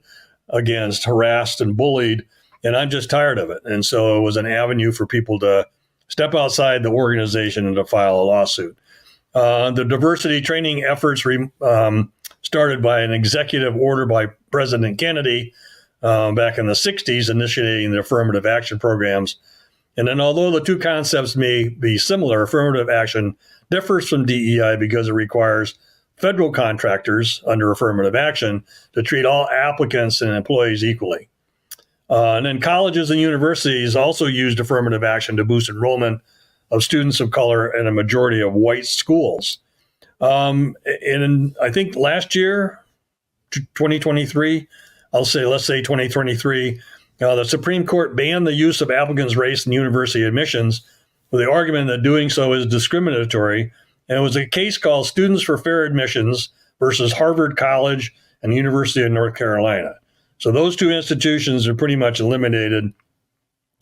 against, harassed, and bullied, and I'm just tired of it. And so it was an avenue for people to step outside the organization and to file a lawsuit. The diversity training efforts started by an executive order by President Kennedy back in the 60s, initiating the affirmative action programs. And then although the two concepts may be similar, affirmative action differs from DEI because it requires federal contractors under affirmative action to treat all applicants and employees equally. And then colleges and universities also used affirmative action to boost enrollment of students of color in a majority of white schools. And I think last year, 2023, let's say 2023, the Supreme Court banned the use of applicants' race in university admissions with the argument that doing so is discriminatory. And it was a case called Students for Fair Admissions versus Harvard College and the University of North Carolina. So those two institutions are pretty much eliminated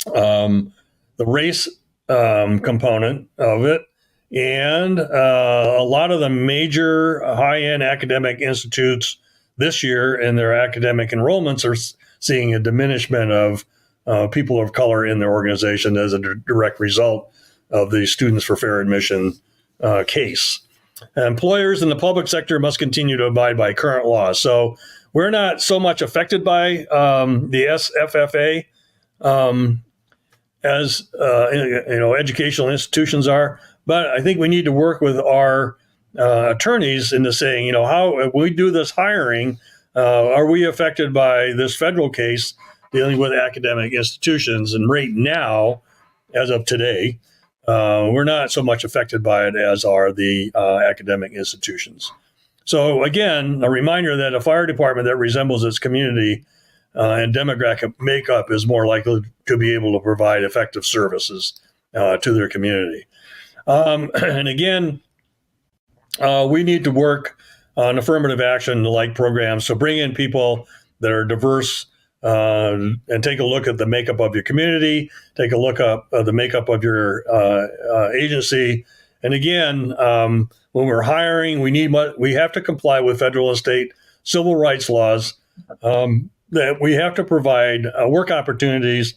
the race component of it. And a lot of the major high-end academic institutes this year in their academic enrollments are seeing a diminishment of people of color in their organization as a direct result of the Students for Fair Admission case. Employers in the public sector must continue to abide by current laws. So we're not so much affected by the SFFA as educational institutions are, but I think we need to work with our attorneys into saying, how if we do this hiring, are we affected by this federal case dealing with academic institutions? And right now, as of today, we're not so much affected by it as are the academic institutions. So again, a reminder that a fire department that resembles its community and demographic makeup is more likely to be able to provide effective services to their community. And again, we need to work on affirmative action like programs. So bring in people that are diverse and take a look at the makeup of your community, take a look at the makeup of your agency. And again, when we're hiring, we have to comply with federal and state civil rights laws. That we have to provide work opportunities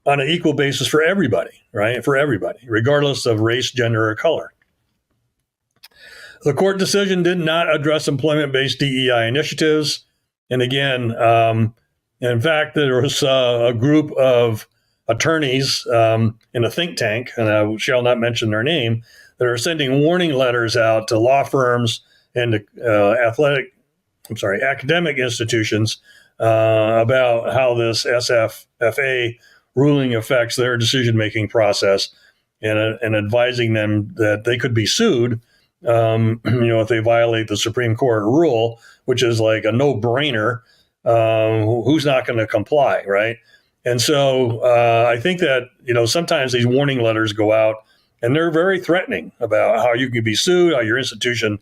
on an equal basis for everybody, right? For everybody, regardless of race, gender, or color. The court decision did not address employment-based DEI initiatives. And again, in fact, there was a group of attorneys in a think tank, and I shall not mention their name, that are sending warning letters out to law firms and to academic institutions about how this SFFA ruling affects their decision-making process, and advising them that they could be sued, if they violate the Supreme Court rule, which is like a no-brainer. Who's not going to comply, right? And so I think that sometimes these warning letters go out, and they're very threatening about how you can be sued, how your institution,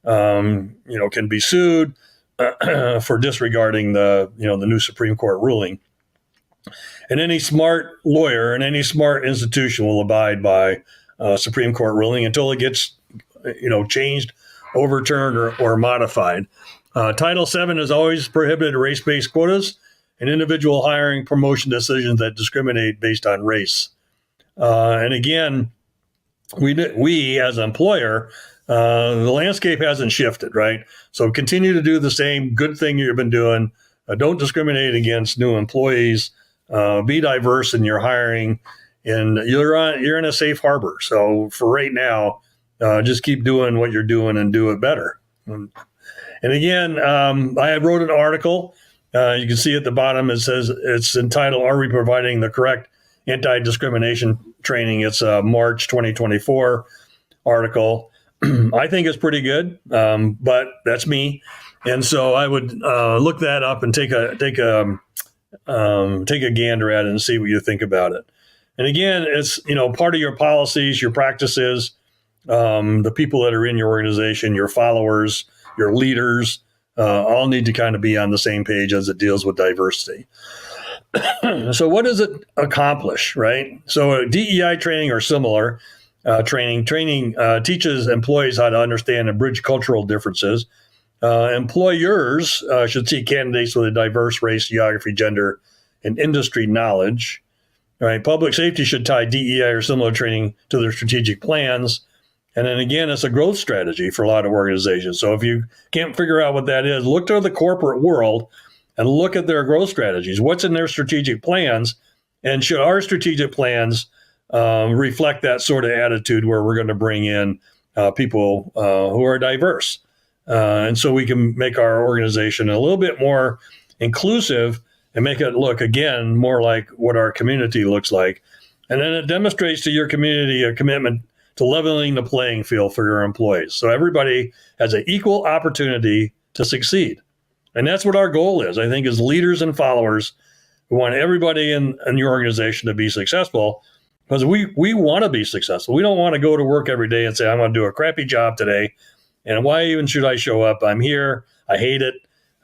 can be sued for disregarding the new Supreme Court ruling. And any smart lawyer and any smart institution will abide by Supreme Court ruling until it gets, changed, overturned, or modified. Title VII has always prohibited race-based quotas and individual hiring promotion decisions that discriminate based on race. And again, we as an employer, the landscape hasn't shifted, right? So continue to do the same good thing you've been doing. Don't discriminate against new employees. Be diverse in your hiring, and you're in a safe harbor. So for right now, just keep doing what you're doing and do it better. And again, I wrote an article. You can see at the bottom, it says it's entitled, "Are We Providing the Correct Anti-Discrimination Training?" It's a March 2024 article. I think it's pretty good, but that's me. And so I would look that up and take a gander at it and see what you think about it. And again, it's part of your policies, your practices, the people that are in your organization, your followers, your leaders, all need to kind of be on the same page as it deals with diversity. So what does it accomplish, right? So DEI training or similar training teaches employees how to understand and bridge cultural differences. Employers should seek candidates with a diverse race, geography, gender, and industry knowledge. Right? Public safety should tie DEI or similar training to their strategic plans. And then again, it's a growth strategy for a lot of organizations. So if you can't figure out what that is, look to the corporate world and look at their growth strategies. What's in their strategic plans? And should our strategic plans reflect that sort of attitude where we're going to bring in people who are diverse? And so we can make our organization a little bit more inclusive and make it look, again, more like what our community looks like. And then it demonstrates to your community a commitment to leveling the playing field for your employees. So everybody has an equal opportunity to succeed. And that's what our goal is, I think, as leaders and followers. We want everybody in your organization to be successful because we want to be successful. We don't want to go to work every day and say, I'm going to do a crappy job today. And why even should I show up? I'm here. I hate it.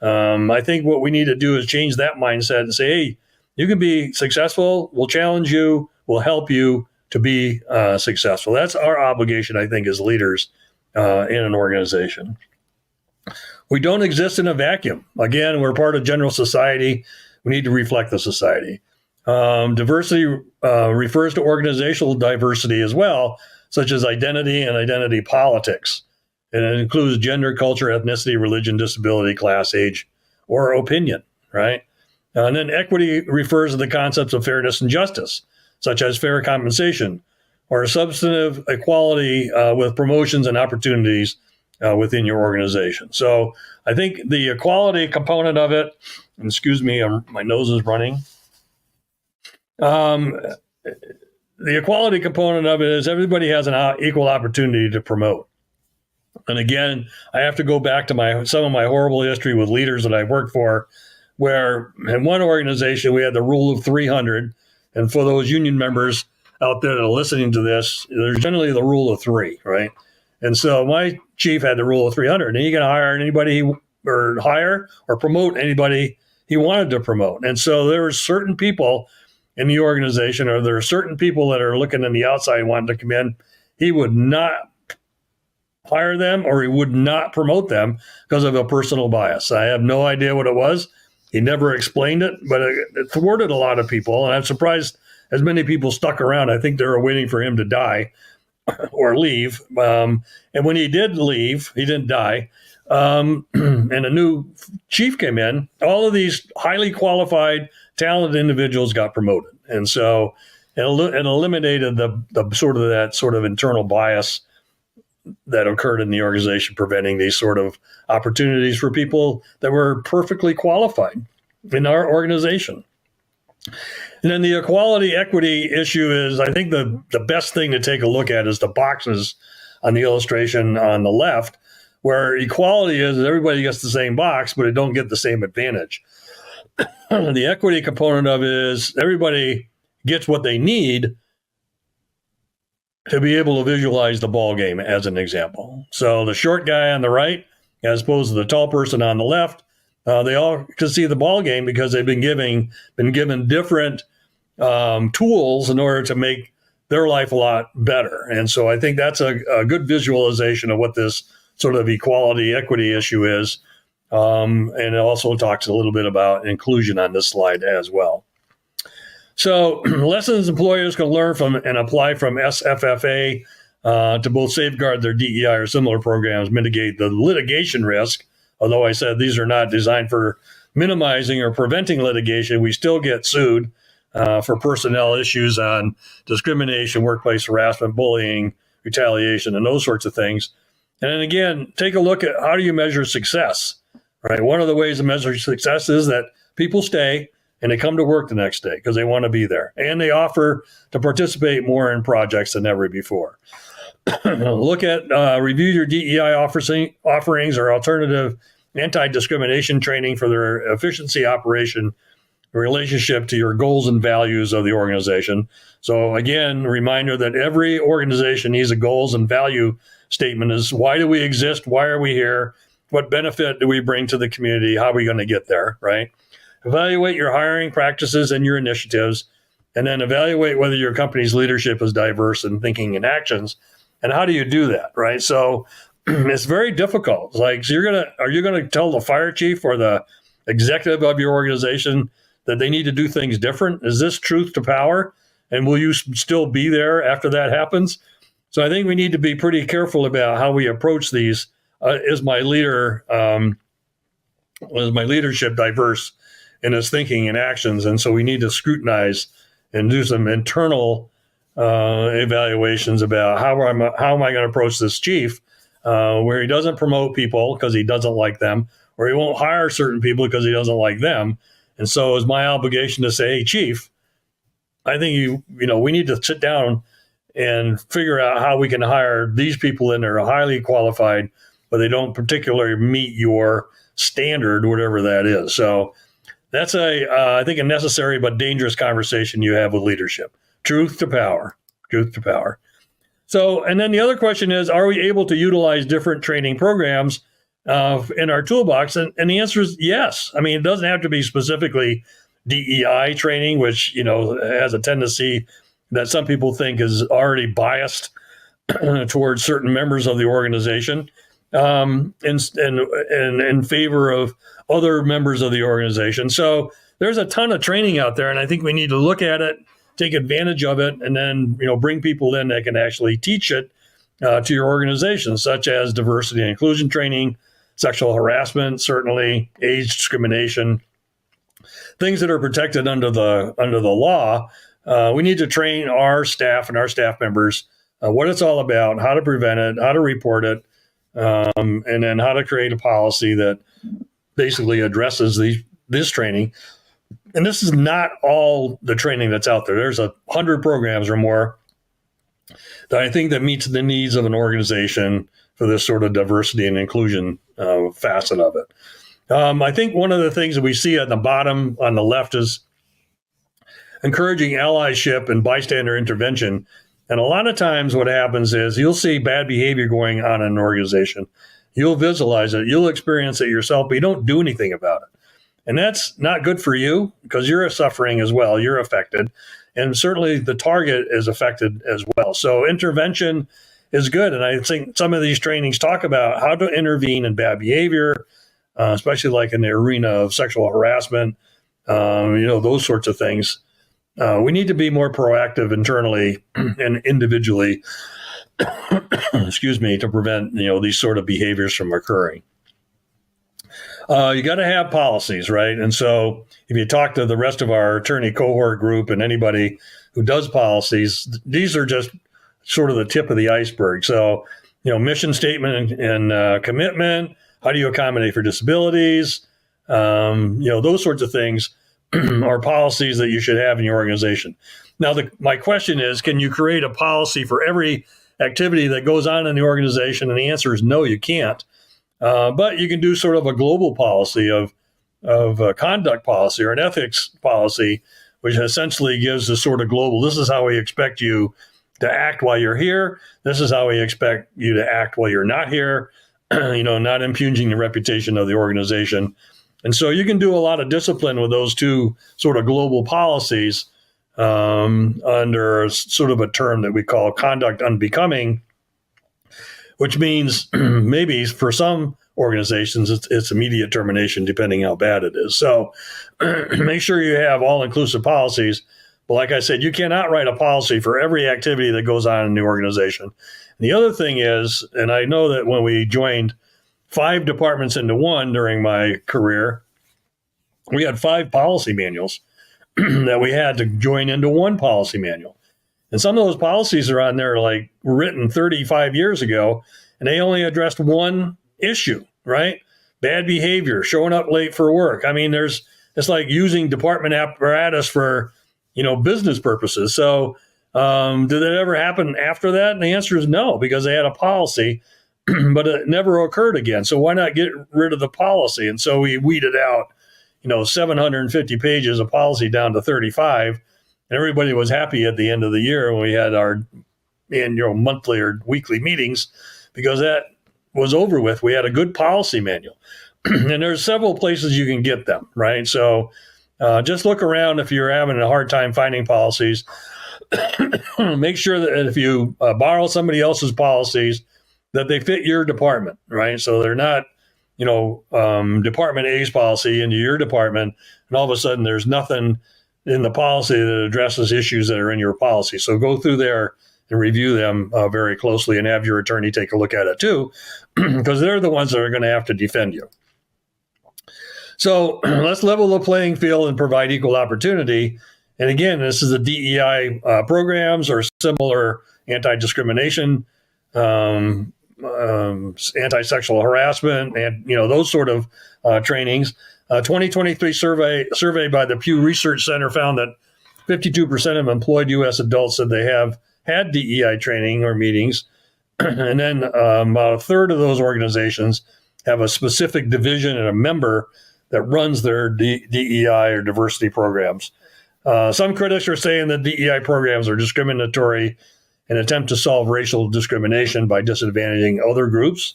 I think what we need to do is change that mindset and say, hey, you can be successful. We'll challenge you. We'll help you to be successful. That's our obligation, I think, as leaders in an organization. We don't exist in a vacuum. Again, we're part of general society. We need to reflect the society. Diversity refers to organizational diversity as well, such as identity and identity politics. And it includes gender, culture, ethnicity, religion, disability, class, age, or opinion, right? And then equity refers to the concepts of fairness and justice, such as fair compensation or substantive equality with promotions and opportunities within your organization. So I think the equality component of it, excuse me, my nose is running. The equality component of it is everybody has an equal opportunity to promote. And again, I have to go back to some of my horrible history with leaders that I worked for, where in one organization we had the rule of 300. And for those union members out there that are listening to this, there's generally the rule of 3, right? And so my chief had the rule of 300, and he can hire anybody hire or promote anybody he wanted to promote. And so there were certain people in the organization, or there are certain people that are looking on the outside wanting to come in. He would not hire them, or he would not promote them because of a personal bias. I have no idea what it was. He never explained it, but it thwarted a lot of people. And I'm surprised as many people stuck around. I think they were waiting for him to die or leave. And when he did leave, he didn't die. And a new chief came in. All of these highly qualified, talented individuals got promoted. And so it eliminated the sort of internal bias that occurred in the organization, preventing these sort of opportunities for people that were perfectly qualified in our organization. And then the equality equity issue is, I think the best thing to take a look at is the boxes on the illustration on the left, where equality is everybody gets the same box, but they don't get the same advantage. The equity component of it is everybody gets what they need to be able to visualize the ball game, as an example. So the short guy on the right, as opposed to the tall person on the left, they all can see the ball game because they've been given different tools in order to make their life a lot better. And so I think that's a good visualization of what this sort of equality equity issue is. And it also talks a little bit about inclusion on this slide as well. So lessons employers can learn from and apply from SFFA to both safeguard their DEI or similar programs, mitigate the litigation risk. Although I said these are not designed for minimizing or preventing litigation, we still get sued for personnel issues on discrimination, workplace harassment, bullying, retaliation, and those sorts of things. And then again, take a look at how do you measure success, right? One of the ways to measure success is that people stay and they come to work the next day because they want to be there. And they offer to participate more in projects than ever before. Look at, review your DEI offerings or alternative anti-discrimination training for their efficiency operation in relationship to your goals and values of the organization. So again, a reminder that every organization needs a goals and value statement is why do we exist? Why are we here? What benefit do we bring to the community? How are we going to get there, right? Evaluate your hiring practices and your initiatives, and then evaluate whether your company's leadership is diverse in thinking and actions. And how do you do that, right? So it's very difficult. Like, so are you gonna tell the fire chief or the executive of your organization that they need to do things different? Is this truth to power? And will you still be there after that happens? So I think we need to be pretty careful about how we approach these. Is my leadership diverse in its thinking and actions? And so we need to scrutinize and do some internal evaluations about how am I going to approach this chief, where he doesn't promote people because he doesn't like them, or he won't hire certain people because he doesn't like them. And so it's my obligation to say, hey, chief, I think we need to sit down and figure out how we can hire these people in that are highly qualified, but they don't particularly meet your standard, whatever that is. So that's I think a necessary but dangerous conversation you have with leadership. Truth to power. So, and then the other question is, are we able to utilize different training programs in our toolbox? And the answer is yes. I mean, it doesn't have to be specifically DEI training, which, has a tendency that some people think is already biased towards certain members of the organization, in favor of other members of the organization. So there's a ton of training out there, and I think we need to look at it, take advantage of it, and then bring people in that can actually teach it to your organization, such as diversity and inclusion training, sexual harassment, certainly age discrimination, things that are protected under the law. We need to train our staff and our staff members what it's all about, how to prevent it, how to report it, and then how to create a policy that basically addresses this training. And this is not all the training that's out there. There's 100 programs or more that I think that meets the needs of an organization for this sort of diversity and inclusion facet of it. I think one of the things that we see at the bottom on the left is encouraging allyship and bystander intervention. And a lot of times what happens is you'll see bad behavior going on in an organization. You'll visualize it. You'll experience it yourself, but you don't do anything about it. And that's not good for you because you're suffering as well. You're affected. And certainly the target is affected as well. So intervention is good. And I think some of these trainings talk about how to intervene in bad behavior, especially like in the arena of sexual harassment, those sorts of things. We need to be more proactive internally and individually, to prevent, these sort of behaviors from occurring. You got to have policies, right? And so if you talk to the rest of our attorney cohort group and anybody who does policies, these are just sort of the tip of the iceberg. So, mission statement and commitment, how do you accommodate for disabilities? Those sorts of things are policies that you should have in your organization. Now, my question is, can you create a policy for every activity that goes on in the organization? And the answer is no, you can't. But you can do sort of a global policy of a conduct policy or an ethics policy, which essentially gives a sort of global, this is how we expect you to act while you're here. This is how we expect you to act while you're not here, not impugning the reputation of the organization. And so you can do a lot of discipline with those two sort of global policies under sort of a term that we call conduct unbecoming, which means maybe for some organizations, it's immediate termination, depending how bad it is. So make sure you have all-inclusive policies. But like I said, you cannot write a policy for every activity that goes on in the organization. And the other thing is, and I know that when we joined 5 departments into one during my career, we had 5 policy manuals that we had to join into one policy manual. And some of those policies are on there like written 35 years ago, and they only addressed one issue, right? Bad behavior, showing up late for work. I mean, it's like using department apparatus for, business purposes. So did it ever happen after that? And the answer is no, because they had a policy, but it never occurred again. So why not get rid of the policy? And so we weeded out, 750 pages of policy down to 35. And everybody was happy at the end of the year when we had our annual monthly or weekly meetings, because that was over with. We had a good policy manual. And there's several places you can get them, right? So just look around if you're having a hard time finding policies. Make sure that if you borrow somebody else's policies, that they fit your department, right? So they're not, Department A's policy into your department, and all of a sudden there's nothing in the policy that addresses issues that are in your policy. So go through there and review them very closely, and have your attorney take a look at it too, because they're the ones that are going to have to defend you. So let's level the playing field and provide equal opportunity. And again, this is the DEI programs or similar anti-discrimination, anti-sexual harassment, and those sort of trainings. 2023 survey by the Pew Research Center found that 52% of employed U.S. adults said they have had DEI training or meetings, and then about a third of those organizations have a specific division and a member that runs their DEI or diversity programs. Some critics are saying that DEI programs are discriminatory and attempt to solve racial discrimination by disadvantaging other groups,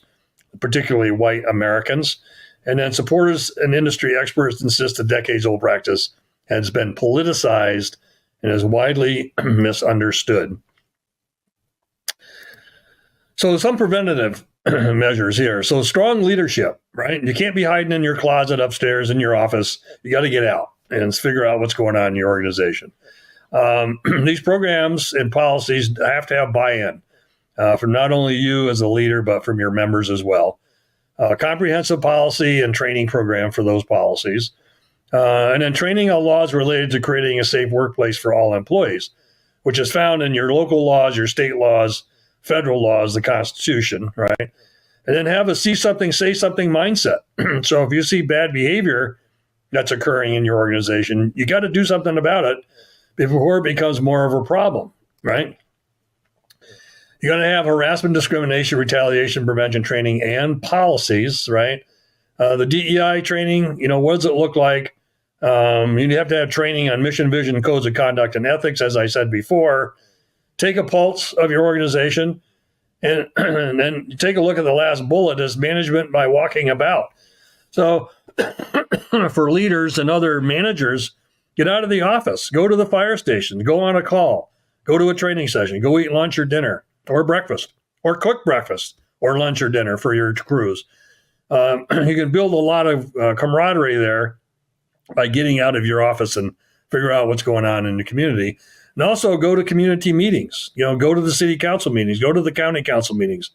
particularly white Americans. And then supporters and industry experts insist the decades-old practice has been politicized and is widely misunderstood. So some preventative measures here. So strong leadership, right? You can't be hiding in your closet upstairs in your office. You got to get out and figure out what's going on in your organization. These programs and policies have to have buy-in from not only you as a leader, but from your members as well. Comprehensive policy and training program for those policies. And then training on laws related to creating a safe workplace for all employees, which is found in your local laws, your state laws, federal laws, the Constitution, right? And then have a see something, say something mindset. So if you see bad behavior that's occurring in your organization, you got to do something about it before it becomes more of a problem, right? You're going to have harassment, discrimination, retaliation, prevention training, and policies, right? The DEI training, what does it look like? You have to have training on mission, vision, codes of conduct, and ethics, as I said before. Take a pulse of your organization, and then take a look at the last bullet as management by walking about. So for leaders and other managers, get out of the office, go to the fire station, go on a call, go to a training session, go eat lunch or dinner or breakfast, or cook breakfast or lunch or dinner for your crews. You can build a lot of camaraderie there by getting out of your office and figure out what's going on in the community. And also go to community meetings, go to the city council meetings, go to the county council meetings,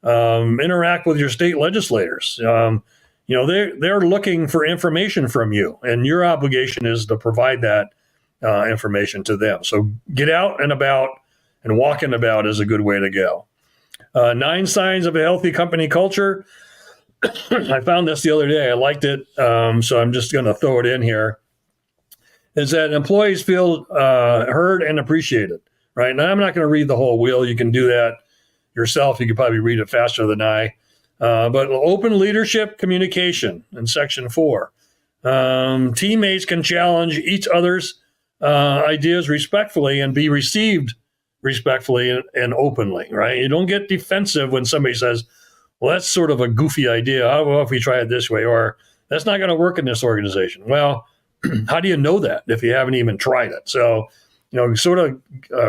interact with your state legislators. They're looking for information from you, and your obligation is to provide that information to them. So get out and about, and walking about is a good way to go. 9 signs of a healthy company culture. I found this the other day. I liked it, so I'm just going to throw it in here. Is that employees feel heard and appreciated, right? Now, I'm not going to read the whole wheel. You can do that yourself. You could probably read it faster than I. But open leadership communication in section 4. Teammates can challenge each other's ideas respectfully and be received respectfully and openly, right? You don't get defensive when somebody says, well, that's sort of a goofy idea. How about if we try it this way? Or that's not going to work in this organization. Well, how do you know that if you haven't even tried it? So, sort of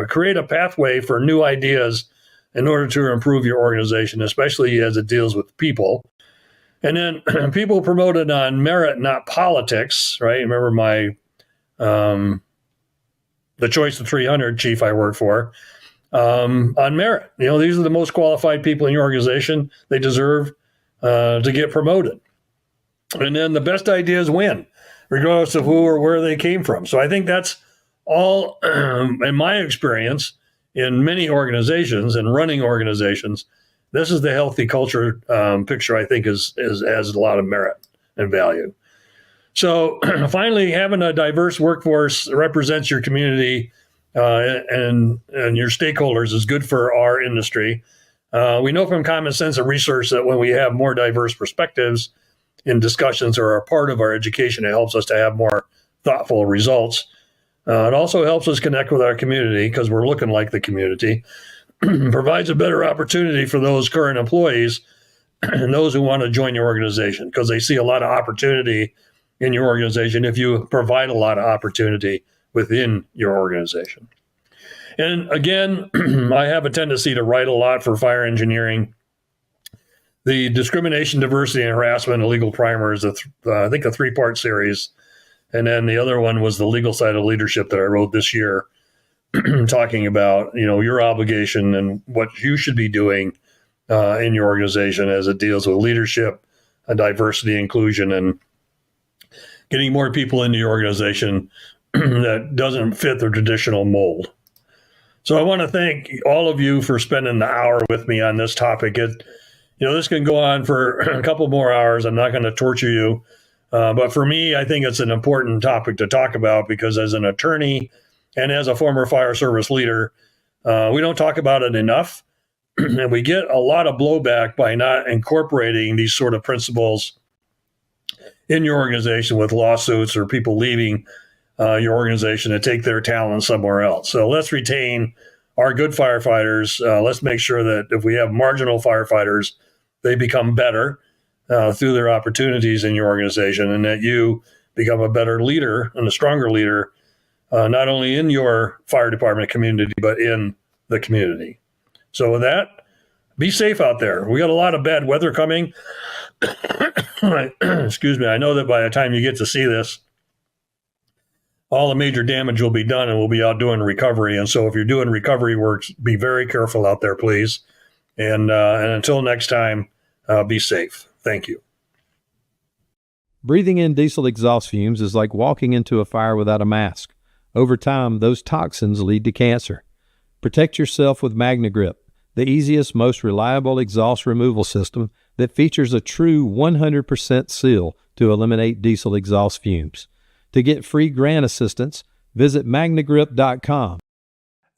create a pathway for new ideas in order to improve your organization, especially as it deals with people. And then people promoted on merit, not politics, right? Remember my the Choice of 300 chief I worked for, on merit. These are the most qualified people in your organization. They deserve to get promoted. And then the best ideas win, regardless of who or where they came from. So I think that's all, in my experience, in many organizations and running organizations, this is the healthy culture picture I think has a lot of merit and value. So finally, having a diverse workforce represents your community and your stakeholders is good for our industry. We know from common sense and research that when we have more diverse perspectives in discussions or are part of our education, it helps us to have more thoughtful results. It also helps us connect with our community because we're looking like the community. Provides a better opportunity for those current employees and those who want to join your organization because they see a lot of opportunity in your organization if you provide a lot of opportunity within your organization. And again, I have a tendency to write a lot for fire engineering. The discrimination, diversity, and harassment and legal primer is, I think, a 3-part series. And then the other one was the legal side of leadership that I wrote this year, talking about, your obligation and what you should be doing in your organization as it deals with leadership, diversity, inclusion, and getting more people into your organization that doesn't fit the traditional mold. So I want to thank all of you for spending the hour with me on this topic. This can go on for a couple more hours. I'm not going to torture you. But for me, I think it's an important topic to talk about because as an attorney and as a former fire service leader, we don't talk about it enough. And we get a lot of blowback by not incorporating these sort of principles in your organization with lawsuits or people leaving your organization to take their talent somewhere else. So let's retain our good firefighters. Let's make sure that if we have marginal firefighters, they become better through their opportunities in your organization, and that you become a better leader and a stronger leader, not only in your fire department community, but in the community. So with that, be safe out there. We got a lot of bad weather coming. Excuse me. I know that by the time you get to see this, all the major damage will be done and we'll be out doing recovery. And so if you're doing recovery works, be very careful out there, please. And until next time, be safe. Thank you.
Breathing in diesel exhaust fumes is like walking into a fire without a mask. Over time, those toxins lead to cancer. Protect yourself with Magnegrip, the easiest, most reliable exhaust removal system that features a true 100% seal to eliminate diesel exhaust fumes. To get free grant assistance, visit Magnegrip.com.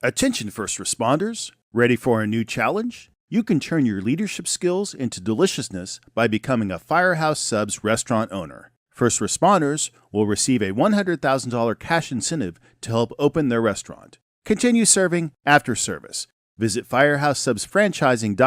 Attention first responders, ready for a new challenge? You can turn your leadership skills into deliciousness by becoming a Firehouse Subs restaurant owner. First responders will receive a $100,000 cash incentive to help open their restaurant. Continue serving after service. Visit firehousesubsfranchising.com